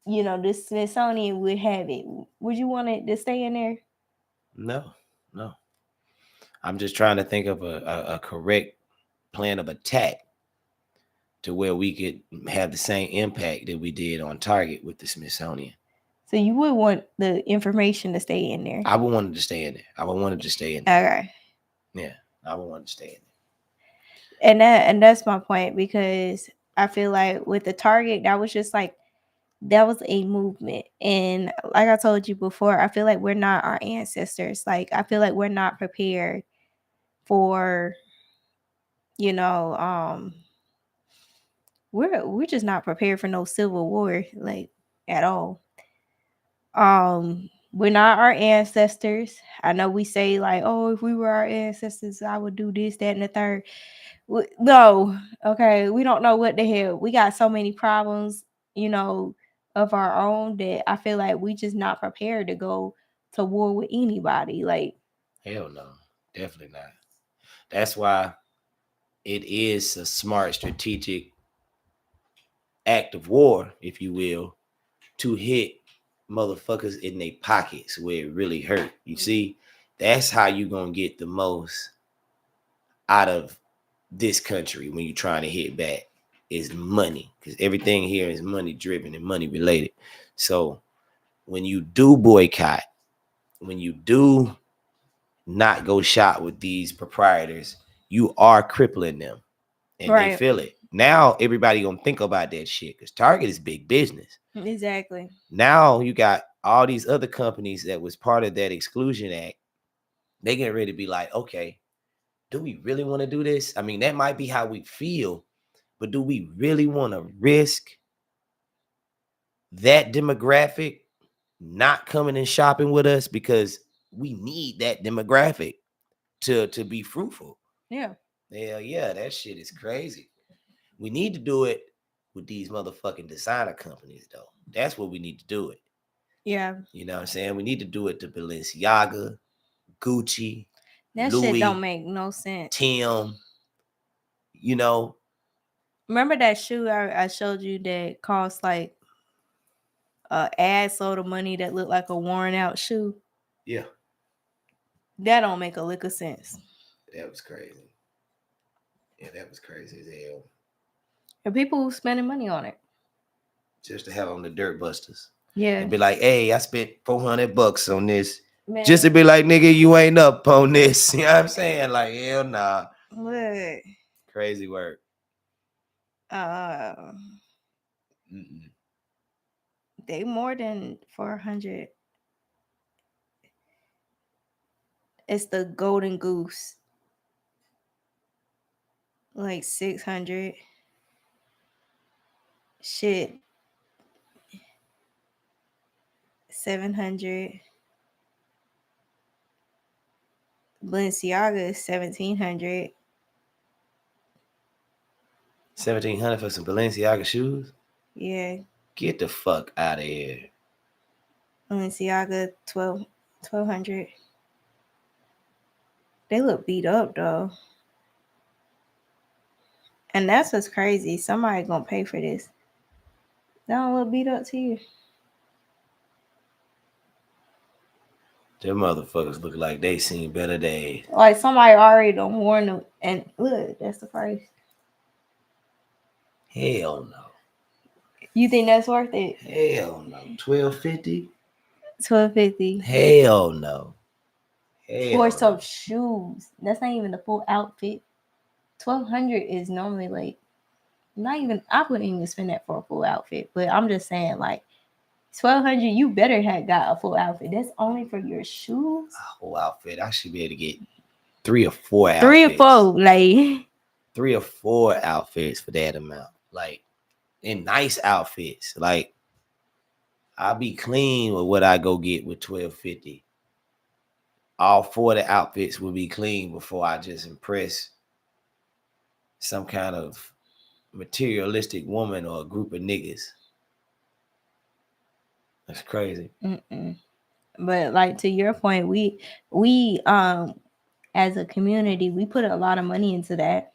the Smithsonian would have it. Would you want it to stay in there? No. I'm just trying to think of a correct plan of attack to where we could have the same impact that we did on Target with the Smithsonian. So you would want the information to stay in there? I would want it to stay in there. I would want it to stay in there. Okay. Yeah, I would want it to stay in there. And that's my point, because I feel like with the Target, that was just like, that was a movement. And like I told you before, I feel like we're not our ancestors. Like I feel like we're not prepared for, we're just not prepared for no civil war, like at all. We're not our ancestors. I know we say like, oh, if we were our ancestors, I would do this, that, and the third. No, okay, we don't know what the hell. We got so many problems, of our own, that I feel like we just not prepared to go to war with anybody. Like, hell no, definitely not. That's why it is a smart, strategic act of war, if you will, to hit motherfuckers in their pockets where it really hurt. You see, that's how you gonna get the most out of this country when you're trying to hit back, is money, because everything here is money driven and money related. So when you do boycott, when you do not go shop with these proprietors, you are crippling them, and right. They feel it. Now everybody gonna think about that shit because Target is big business. Exactly. Now you got all these other companies that was part of that exclusion act. They get ready to be like, okay, do we really want to do this? I mean, that might be how we feel, but do we really want to risk that demographic not coming and shopping with us? Because we need that demographic to be fruitful. Yeah. Yeah, that shit is crazy. We need to do it with these motherfucking designer companies, though. That's what we need to do it. Yeah. You know what I'm saying? We need to do it to Balenciaga, Gucci, That shit don't Louis, make no sense. Tim, you know. Remember that shoe I showed you that cost like a ass load of money that looked like a worn out shoe? Yeah, That don't make a lick of sense. that was crazy. Yeah, that was crazy as hell. And people spending money on it. Just to have on the Dirt Busters. Yeah. And be like, hey, I spent $400 on this. Man. Just to be like, nigga, you ain't up on this. You know what I'm saying? Like, hell nah. What? Crazy work. Uh, Mm-mm. they more than 400. It's the Golden Goose. Like 600. Shit. 700. Balenciaga is 1700. 1700 for some Balenciaga shoes? Yeah. Get the fuck out of here. Balenciaga 1200. They look beat up though. And that's what's crazy. Somebody gonna pay for this. They don't look beat up to you. Them motherfuckers look like they seen better days. Like somebody already done worn them. And look, that's the price. Hell no. You think that's worth it? Hell no. $12.50? $12.50 Hell no. Hell for no. some shoes. That's not even the full outfit. $1,200 is normally like not even. I wouldn't even spend that for a full outfit. But I'm just saying, like $1,200, you better have got a full outfit. That's only for your shoes. A whole outfit. I should be able to get 3 or 4 outfits. 3 or 4, like 3 or 4 outfits for that amount. Like, in nice outfits. Like, I'll be clean with what I go get with $12.50. All 4 of the outfits will be clean before I just impress some kind of materialistic woman or a group of niggas. That's crazy. Mm-mm. But like to your point, we as a community, we put a lot of money into that.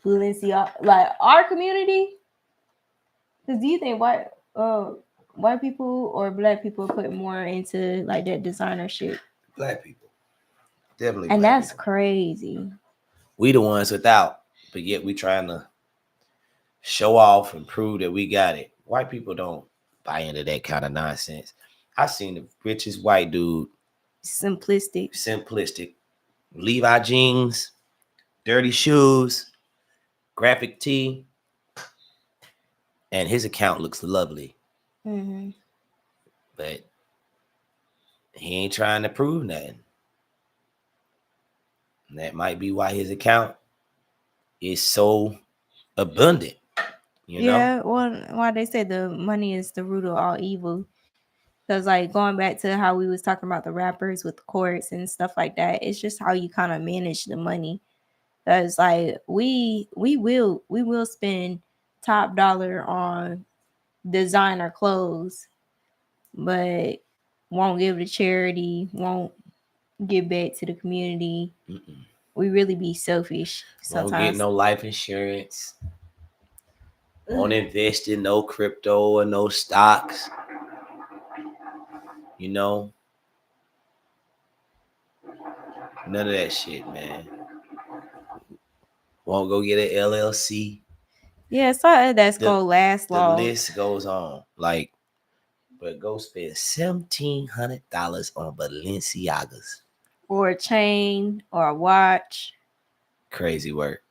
Balenciaga, like our community. Because do you think white people or black people put more into like that designer shit? Black people. Definitely And black that's people. crazy. We the ones without, but yet we trying to show off and prove that we got it. White people don't buy into that kind of nonsense. I seen the richest white dude, Simplistic. Levi jeans, dirty shoes, graphic tee, and his account looks lovely. Mm-hmm. But he ain't trying to prove nothing. And that might be why his account is so abundant. You know? Yeah, well, why they say the money is the root of all evil. Because like going back to how we was talking about the rappers with the courts and stuff like that, it's just how you kind of manage the money. Because like we will spend top dollar on designer clothes, but won't give to charity, won't give back to the community. Mm-mm. We really be selfish Won't get sometimes. no life insurance. Won't invest in no crypto or no stocks. You know? None of that shit, man. Won't go get an LLC. Yeah, so that's The, gonna last the long. list goes on. Like, but go spend $1,700 on Balenciagas. Or a chain or a watch, Crazy work.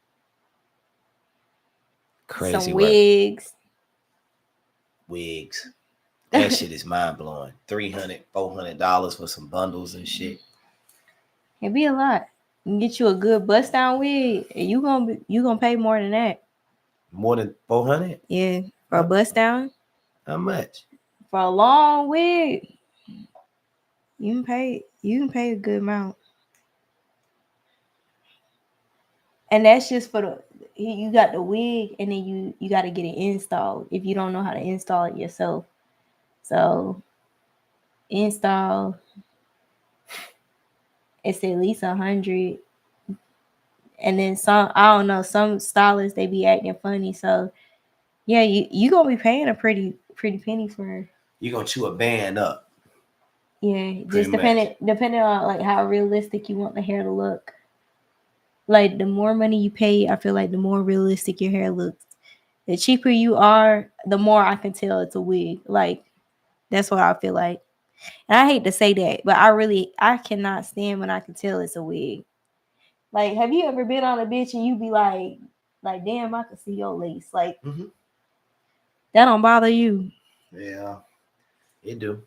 some Crazy work. wigs. Wigs. That shit is mind blowing. $300, $400 for some bundles and shit. It'd be a lot. You can get you a good bust down wig, and you gonna pay more than that. More than 400? Yeah, for a bust down, How much? for a long wig, you can pay a good amount. And that's just for the you got the wig, and then you got to get it installed if you don't know how to install it yourself. So install, it's at least 100. And then some, I don't know, some stylists they be acting funny. So yeah, you gonna be paying a pretty penny for her. You're gonna chew a band up, Yeah, pretty just much. depending on like how realistic you want the hair to look. Like the more money you pay, I feel like the more realistic your hair looks. The cheaper you are, the more I can tell it's a wig. Like that's what I feel like. And I hate to say that, but I cannot stand when I can tell it's a wig. Like, have you ever been on a bitch and you be like, damn, I can see your lace. Like Hmm. that don't bother you. Yeah, it do.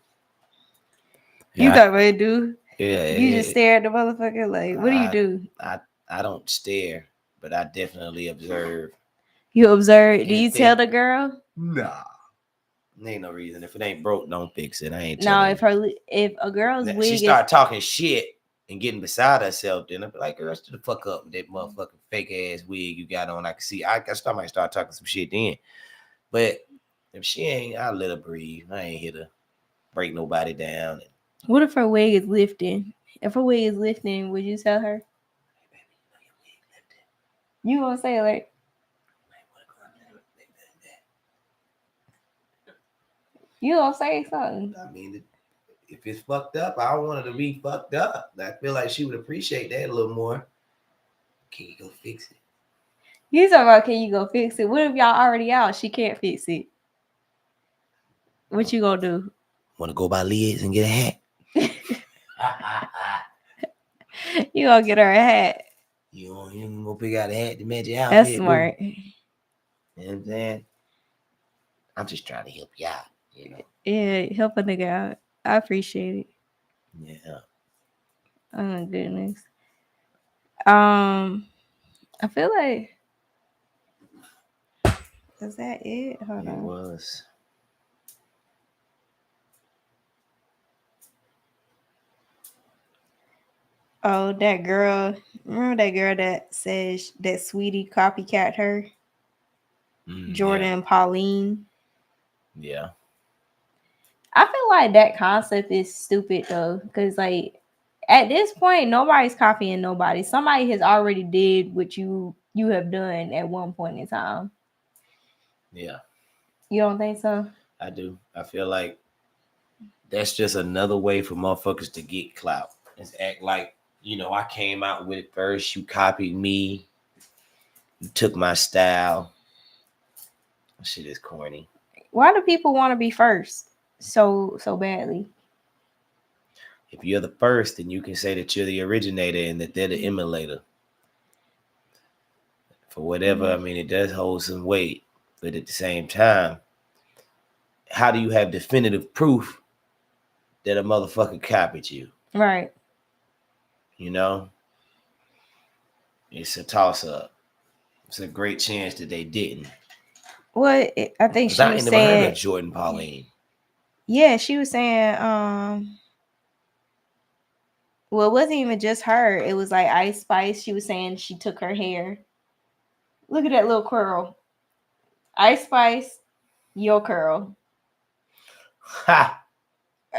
You Yeah, thought it do. yeah. You just stare at the motherfucker. Like, what do you I, do? I, I don't stare, but I definitely observe. You observe. Do you If tell it, the girl? nah, ain't no reason. If it ain't broke, don't fix it. I ain't No, telling you. if a girl's She wig is start talking shit and getting beside herself, then I'll be like, girl, shut the fuck up with that motherfucking fake ass wig you got on. I can see. I might start talking some shit then. But if she ain't, I let her breathe. I ain't here to break nobody down. what if her wig is lifting? If her wig is lifting, would you tell her? You gonna say like you gonna say something? I mean, if it's fucked up, I don't want her to be fucked up. I feel like she would appreciate that a little more. Can you go fix it? You talking about can you go fix it? What if y'all already out? She can't fix it. What you gonna do? Want to go by Lids and get a hat? You gonna get her a hat? You can go pick out a hat to match your That's outfit, boo. smart. You know what I'm saying? I'm just trying to help you out, you know. Yeah, help a nigga out. I appreciate it. Yeah. Oh my goodness. Um, I feel like is that it? Hold It on. was. Oh, that girl. Remember that girl that says that Sweetie copycat her? Yeah. Jordan Pauline. Yeah. I feel like that concept is stupid though, because like at this point, nobody's copying nobody. Somebody has already did what you have done at one point in time. Yeah. You don't think so? I do. I feel like that's just another way for motherfuckers to get clout. It's act like, I came out with it first. You copied me. You took my style. That shit is corny. Why do people want to be first so badly? If you're the first, then you can say that you're the originator and that they're the emulator. For whatever, I mean, it does hold some weight. But at the same time, how do you have definitive proof that a motherfucker copied you? Right. You know? It's a toss up. It's a great chance that they didn't. What I think Because she I was ain't never heard of saying. Jordan Pauline. Yeah, she was saying. Well, it wasn't even just her. It was like Ice Spice. She was saying she took her hair. Look at that little curl. Ice Spice, your curl. Ha!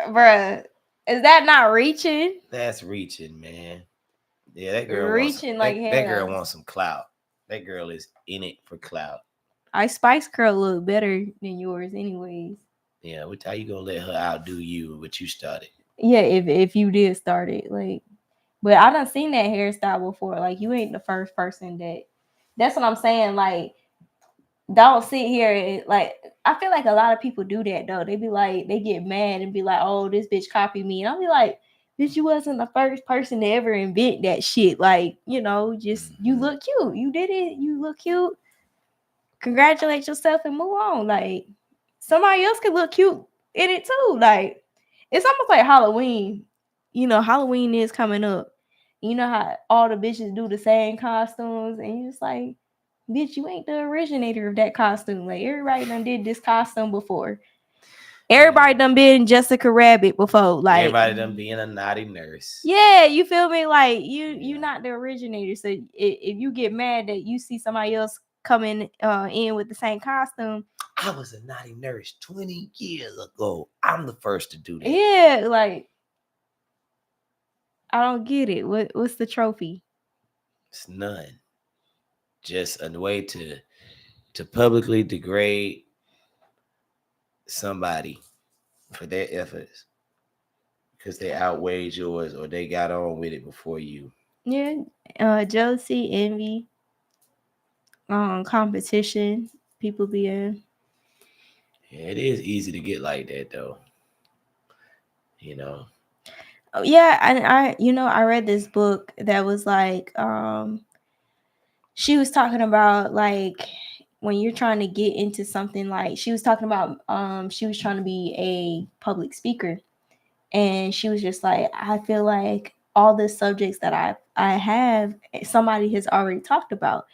Bruh, is that not reaching? That's reaching, man. Yeah, that girl wants some, Reaching like that girl hell. wants some clout. That girl is in it for clout. Ice Spice curl look better than yours, anyways. Yeah, how you gonna let her outdo you what you started? Yeah, if you did start it, like, but I done seen that hairstyle before. Like, you ain't the first person that. That's what I'm saying. Like, don't sit here and like. I feel like a lot of people do that though. They be like, they get mad and be like, "Oh, this bitch copied me," and I'll be like, "Bitch, you wasn't the first person to ever invent that shit." Like, just you Mm-hmm. look cute. You did it. You look cute. Congratulate yourself and move on. Like somebody else could look cute in it too. Like it's almost like Halloween. Halloween is coming up. You know how all the bitches do the same costumes, and you just like, bitch, you ain't the originator of that costume. Like everybody done did this costume before. Everybody Yeah. done been Jessica Rabbit before. Like, Everybody done being a naughty nurse. yeah, you feel me? Like you Yeah. not the originator. So if you get mad that you see somebody else coming in with the same costume, I was a naughty nurse 20 years ago. I'm the first to do that. Yeah, like I don't get it. What's the trophy? It's none. Just a way to publicly degrade somebody for their efforts because they outweighed yours or they got on with it before you. Yeah, jealousy, envy, competition. People being. Yeah, it is easy to get like that though. You know. Oh, yeah, and I read this book that was like, she was talking about like when you're trying to get into something, like she was talking about, she was trying to be a public speaker, and she was just like, I feel like all the subjects that I have, somebody has already talked about.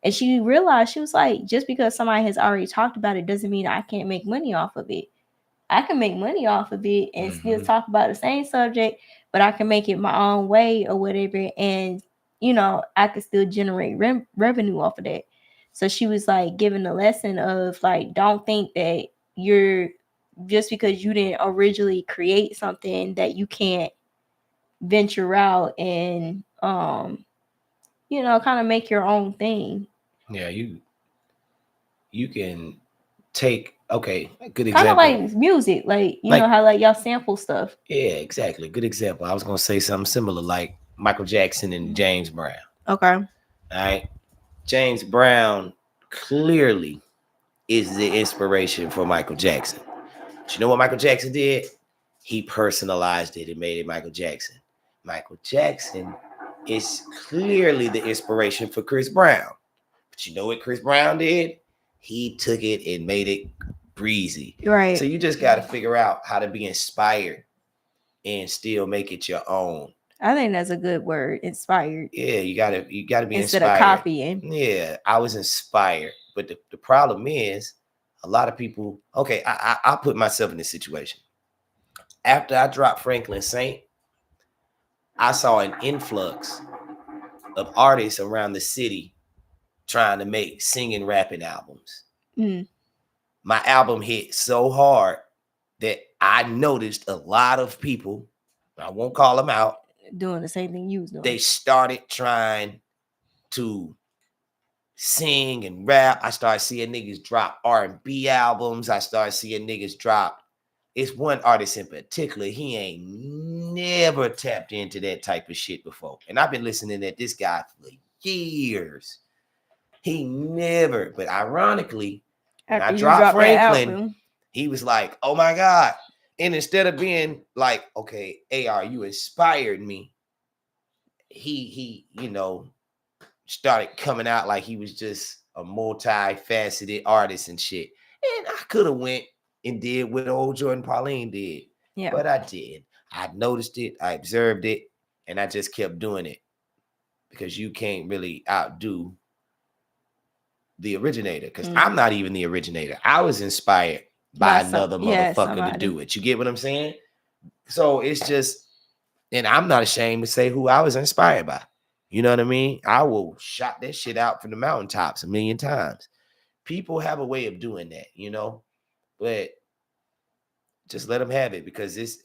And she realized, she was like, just because somebody has already talked about it doesn't mean I can't make money off of it. I can make money off of it and still Mm-hmm. talk about the same subject, but I can make it my own way or whatever. And, I could still generate revenue off of that. So she was like giving the lesson of like, don't think that you're, just because you didn't originally create something, that you can't venture out and, kind of make your own thing. Yeah, you can take okay, a good Kind of example. like music, like Like how like y'all sample stuff. yeah, exactly. Good example. I was gonna say something similar like Michael Jackson and James Brown. Okay. All right. James Brown clearly is the inspiration for Michael Jackson. But you know what Michael Jackson did? He personalized it and made it Michael Jackson. Michael Jackson is clearly the inspiration for Chris Brown. But you know what Chris Brown did? He took it and made it breezy. Right. So you just got to figure out how to be inspired and still make it your own. I think that's a good word, inspired. Yeah, you gotta be Instead of inspired. copying. Yeah, I was inspired, but the problem is a lot of people. Okay, I'll put myself in this situation. After I dropped Franklin Saint, I saw an influx of artists around the city trying to make singing rapping albums. Mm. My album hit so hard that I noticed a lot of people, I won't call them out, Doing the same thing you was doing. they started trying to sing and rap. I started seeing niggas drop R&B albums. I started seeing niggas drop. It's one artist in particular. He ain't never tapped into that type of shit before. And I've been listening to this guy for years. He never, but ironically, when I After you dropped dropped that Franklin, album. he was like, oh my God. And instead of being like, okay, AR, you inspired me, he started coming out like he was just a multifaceted artist and shit. And I could have went and did what old Jordan Pauline did. Yeah. But I did. I noticed it, I observed it, and I just kept doing it. Because you can't really outdo the originator. Because I'm not even the originator. I was inspired by another motherfucker to do it. You get what I'm saying? So it's just, and I'm not ashamed to say who I was inspired by. You know what I mean? I will shout that shit out from the mountaintops a million times. People have a way of doing that, but just let them have it because it's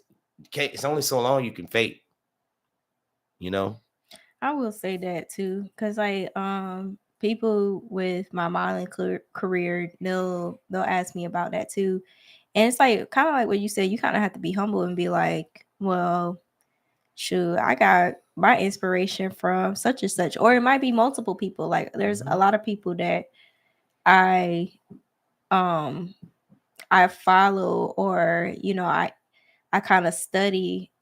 only so long you can fake, I will say that too, because like people with my modeling career, they'll ask me about that too, and it's like kind of like what you said. You kind of have to be humble and be like, well, shoot, I got my inspiration from such and such, or it might be multiple people. Like there's a lot of people that I I follow, or I kind of study,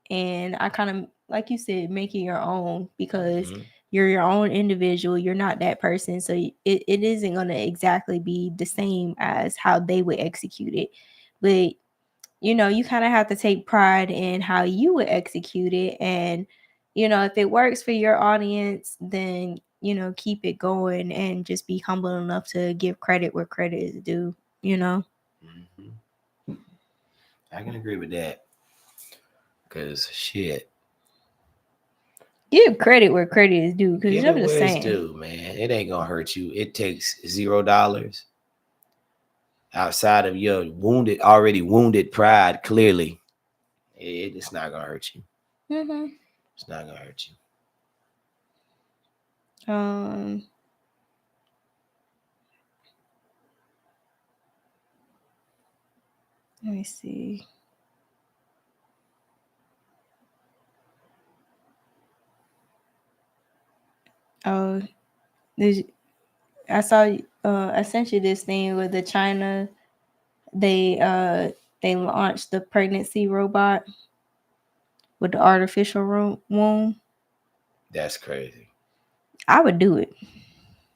and I kind of, like you said, make it your own, because you're your own individual. You're not that person, so it isn't going to exactly be the same as how they would execute it, but you kind of have to take pride in how you would execute it. And if it works for your audience, then keep it going, and just be humble enough to give credit where credit is due. I can agree with that. Because shit, give credit where credit is due, because give I'm it just where it's saying, due, man. It ain't gonna hurt you. It takes $0 outside of your already wounded pride, clearly, it's not gonna hurt you. Mm-hmm. It's not gonna hurt you. Um, let me see. Oh, there's, I saw. I sent you this thing with the China. They they launched the pregnancy robot with the artificial womb. That's crazy. I would do it.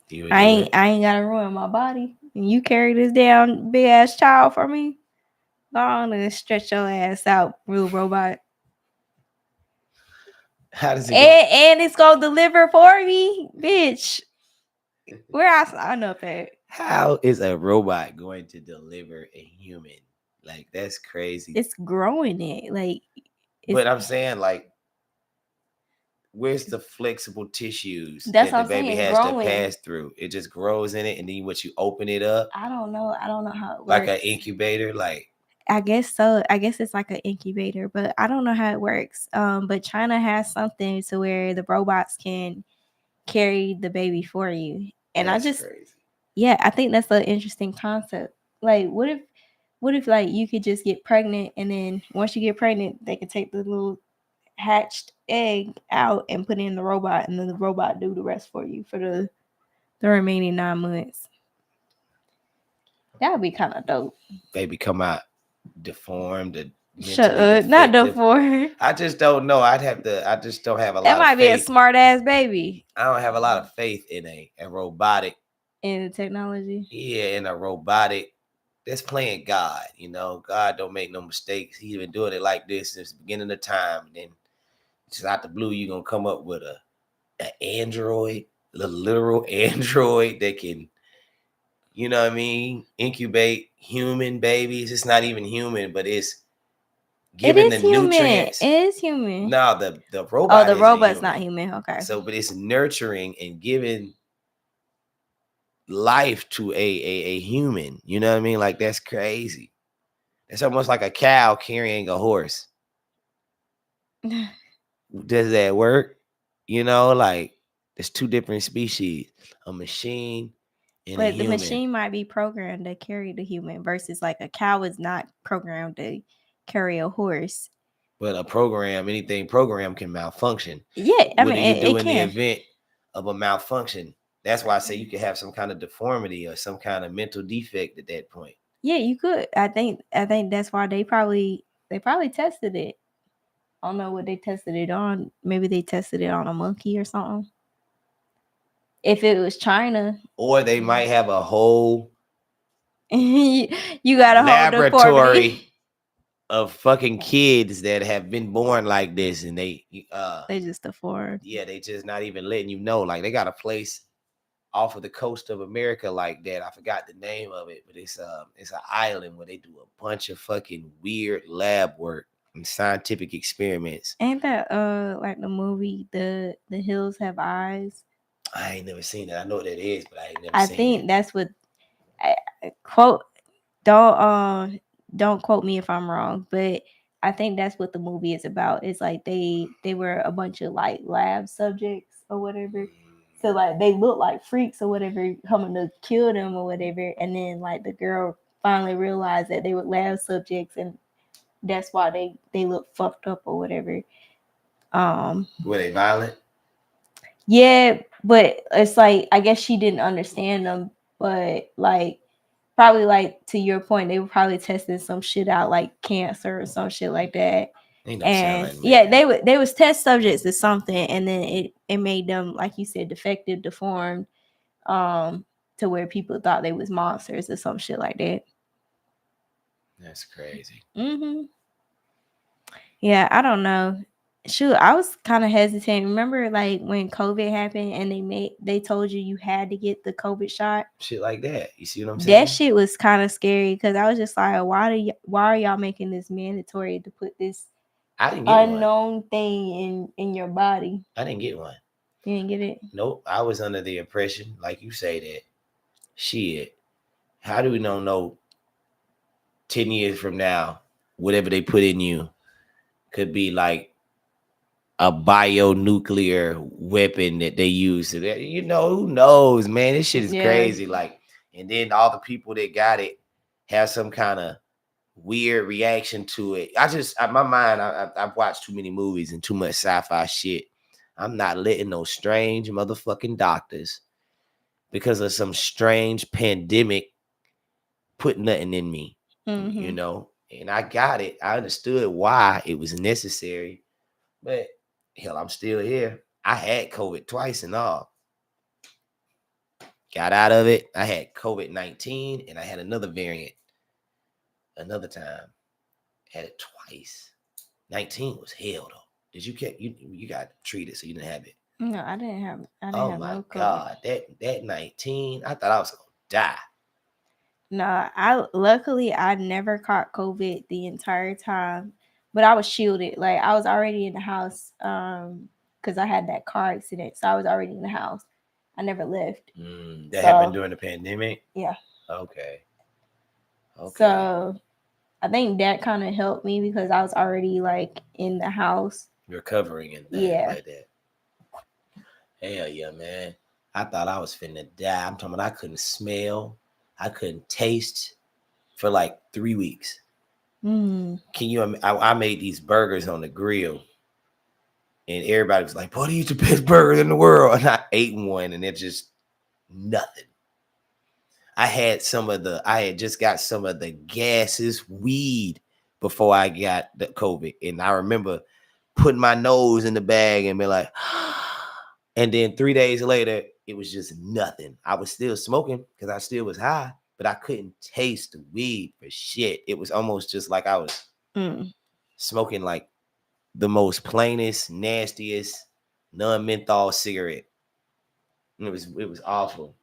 You would I do ain't it. I ain't gotta ruin my body. And you carry this down big ass child for me. Go on and stretch your ass out, real robot. How does it go? And it's gonna deliver for me, bitch. Where I sign up at? How is a robot going to deliver a human? Like that's crazy. It's growing it. Like it's But I'm saying, like, where's the flexible tissues that's that what the I'm baby saying. has to Growing. pass through? It just grows in it, and then once you open it up, I don't know. I don't know how it like works. an incubator, like I guess so. I guess it's like an incubator, but I don't know how it works. But China has something to where the robots can carry the baby for you. And I that's just crazy. yeah, I think that's an interesting concept. Like what if like you could just get pregnant and then once you get pregnant, they could take the little hatched egg out and put it in the robot and then the robot do the rest for you for the remaining 9 months. That would be kind of dope. Baby come out deformed and Shut mentally up, not the defective. four. I just don't know. I'd have to. I just don't have a That lot of might be a faith. smart ass baby I don't have a lot of faith in a robotic. in the technology. Yeah, in a robotic that's playing God. You know, God don't make no mistakes. He's been doing it like this since the beginning of time. And then just out the blue, you're gonna come up with an android, the literal android that can, you know what I mean, incubate human babies. It's not even human, but it's It given is the human. It nutrients. is human. No, the Oh, robot the isn't robot's not human. human. Okay. So, but it's nurturing and giving life to a human. You know what I mean? Like that's crazy. It's almost like a cow carrying a horse. Does that work? You know, like there's two different species, a machine and a But the human. machine might be programmed to carry the human versus like a cow is not programmed to carry a horse. But a program, anything programmed can malfunction. Yeah, I What mean do you do it in the can. event of a malfunction? That's why I say you could have some kind of deformity or some kind of mental defect at that point. Yeah, you could. I think that's why they probably tested it. I don't know what they tested it on. Maybe they tested it on a monkey or something. If it was China, Or they might have a whole you got a whole deformity. laboratory of fucking kids that have been born like this, and They just deformed. yeah, they just not even letting you know. Like they got a place off of the coast of America like that. I forgot the name of it, but it's an island where they do a bunch of fucking weird lab work and scientific experiments. Ain't that like the movie The Hills Have Eyes? I ain't never seen it. I know what that is, but I ain't never I seen think it. that's what quote don't quote me if I'm wrong, but I think that's what the movie is about. It's like they were a bunch of like lab subjects or whatever. So like they look like freaks or whatever coming to kill them or whatever, and then like the girl finally realized that they were lab subjects and that's why they look fucked up or whatever. Were they violent? Yeah, but it's like I guess she didn't understand them, but like probably like to your point, they were probably testing some shit out like cancer or some shit like that. Ain't no sound And like yeah, me. they was test subjects or something, and then it made them like you said defective, deformed, um, to where people thought they was monsters or some shit like that. That's crazy. Mm-hmm. Yeah, I don't know. Shoot, I was kind of hesitant. Remember, like when COVID happened and they told you had to get the COVID shot. Shit like that. You see what I'm saying? That shit was kind of scary because I was just like, why are y'all making this mandatory to put this I didn't get one. unknown thing in your body? I didn't get one. You didn't get it? Nope. I was under the impression, like you say, that shit. How do we don't know? 10 years from now, whatever they put in you could be like a bionuclear weapon that they use. You know, who knows, man? This shit is Yeah. crazy. Like, and then all the people that got it have some kind of weird reaction to it. My mind, I've watched too many movies and too much sci-fi shit. I'm not letting no strange motherfucking doctors because of some strange pandemic put nothing in me, you Mm-hmm. know. And I got it. I understood why it was necessary, but hell, I'm still here. I had COVID twice and all. Got out of it. I had COVID-19 and I had another variant another time. Had it twice. 19 was hell though. Did you get you got treated so you didn't have it? No, I didn't Oh have my no COVID. god, that 19, I thought I was gonna die. No, I luckily I never caught COVID the entire time, but I was shielded. Like I was already in the house, because I had that car accident, so I was already in the house. I never left. That happened So during the pandemic. yeah, Okay, okay. so I think that kind of helped me because I was already like in the house. Recovering and things Yeah. like that. Hell yeah, man. I thought I was finna die. I'm talking about I couldn't smell, I couldn't taste for like 3 weeks. Mm. Can you? I made these burgers on the grill, and everybody was like, "Boy, these the best burgers in the world." And I ate one, and it just nothing. I had just got some of the gases weed before I got the COVID, and I remember putting my nose in the bag and be like, and then 3 days later, it was just nothing. I was still smoking because I still was high, but I couldn't taste the weed for shit. It was almost just like I was Mm. smoking like the most plainest, nastiest non-menthol cigarette. It was awful.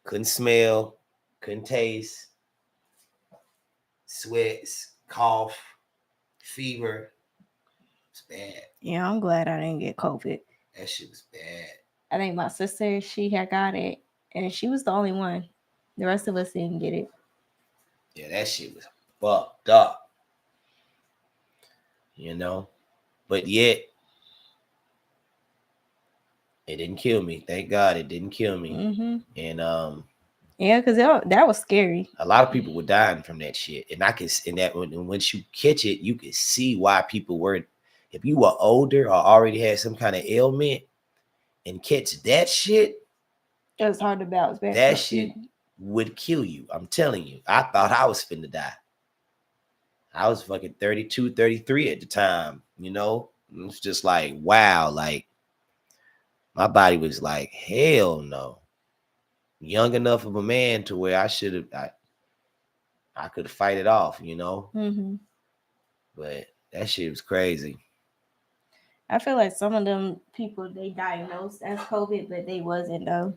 Couldn't smell, couldn't taste, sweats, cough, fever. It's bad. Yeah, I'm glad I didn't get COVID. That shit was bad. I think my sister, she had got it, and she was the only one. The rest of us didn't get it. Yeah, that shit was fucked up, you know. But yet, it didn't kill me. Thank God it didn't kill me. Mm-hmm. And Yeah, because that was scary. a lot of people were dying from that shit. And I can, and that once you catch it, you can see why people were. If you were older or already had some kind of ailment and catch that shit, It was hard to bounce back that from. shit would kill you. I'm telling you. I thought I was finna die. I was fucking 32, 33 at the time, you know? It's just like, wow, like my body was like, hell no. Young enough of a man to where I could fight it off, you know? Mm-hmm. But that shit was crazy. I feel like some of them people they diagnosed as COVID, but they wasn't though.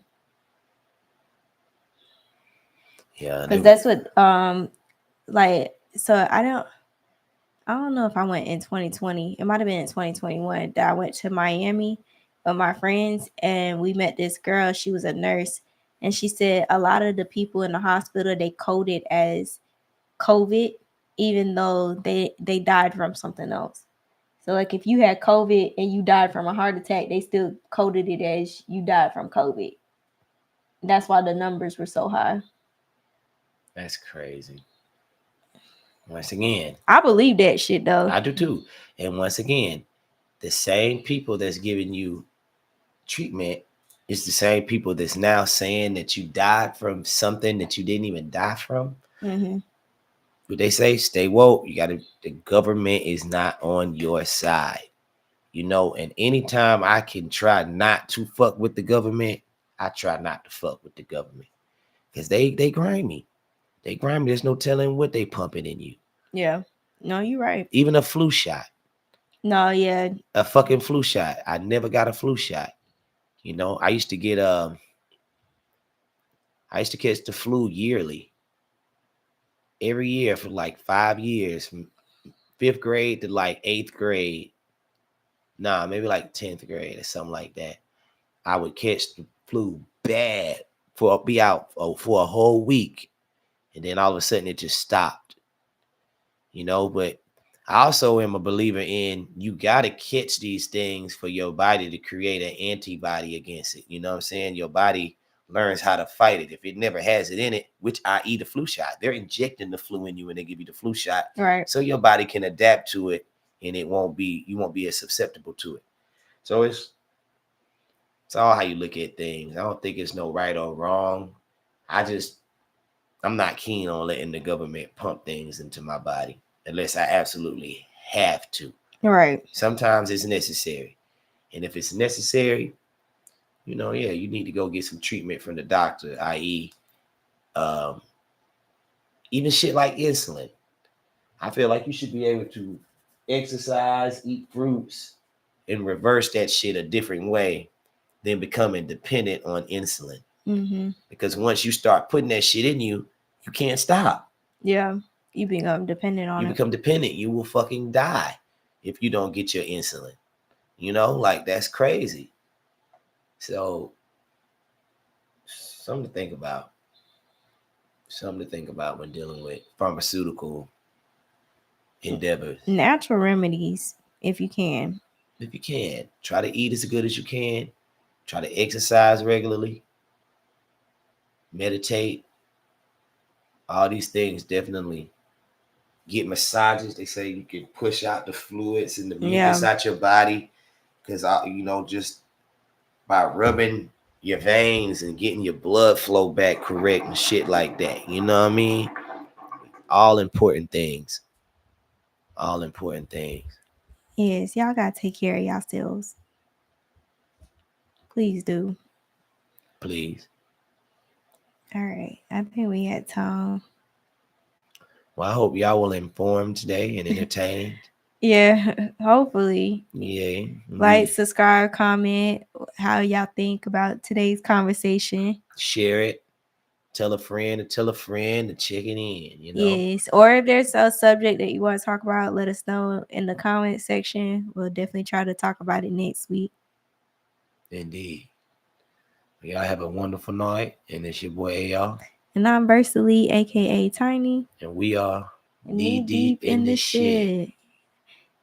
Yeah, Because that's what like so I don't know if I went in 2020. It might have been in 2021 that I went to Miami with my friends and we met this girl. She was a nurse and she said a lot of the people in the hospital they coded as COVID, even though they died from something else. So like if you had COVID and you died from a heart attack, they still coded it as you died from COVID. That's why the numbers were so high. that's crazy. Once again, I believe that shit though. I do too. And once again, the same people that's giving you treatment is the same people that's now saying that you died from something that you didn't even die from. Mm-hmm. What they say, stay woke. The government is not on your side, you know. And anytime I can try not to fuck with the government, I try not to fuck with the government because they grimy. They grimy. There's no telling what they pumping in you. Yeah. No, you're right. Even a flu shot, No, yeah. a fucking flu shot. I never got a flu shot. You know, I used to catch the flu yearly, every year for like 5 years, from fifth grade to like eighth grade. Nah, maybe like 10th grade or something like that. I would catch the flu bad for be out for a whole week. and then all of a sudden it just stopped, But I also am a believer in you got to catch these things for your body to create an antibody against it. You know what I'm saying? Your body learns how to fight it. If it never has it in it, which i.e. the flu shot, they're injecting the flu in you when they give you the flu shot. Right. So your body can adapt to it and you won't be as susceptible to it. So it's all how you look at things. I don't think it's no right or wrong. I'm not keen on letting the government pump things into my body unless I absolutely have to. Right. Sometimes it's necessary. And if it's necessary, you need to go get some treatment from the doctor, i.e., um, even shit like insulin. I feel like you should be able to exercise, eat fruits, and reverse that shit a different way than becoming dependent on insulin. Mm-hmm. Because once you start putting that shit in you, you can't stop. Yeah. You become dependent on You it. become dependent. You will fucking die if you don't get your insulin. Like that's crazy. So something to think about. Something to think about when dealing with pharmaceutical endeavors. Natural remedies, if you can. If you can, try to eat as good as you can. Try to exercise regularly. Meditate. All these things definitely. Get massages. They say you can push out the fluids and the mucus out your body. Because, just by rubbing your veins and getting your blood flow back correct and shit like that. You know what I mean? All important things. All important things. Yes, y'all gotta take care of yourselves. Please do. Please. All right. I think we had time. Well, I hope y'all will inform today and entertained. Yeah, hopefully. Yeah. Like, subscribe, comment how y'all think about today's conversation. Share it. Tell a friend to check it in, Yes. Or if there's a subject that you want to talk about, let us know in the comment section. We'll definitely try to talk about it next week. Indeed. Y'all have a wonderful night. And it's your boy AR. And I'm Versally, aka Tiny. And we are knee deep in the shit.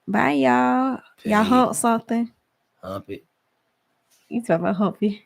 Bye, y'all. Y'all hump something. Hump it. You talking about humpy.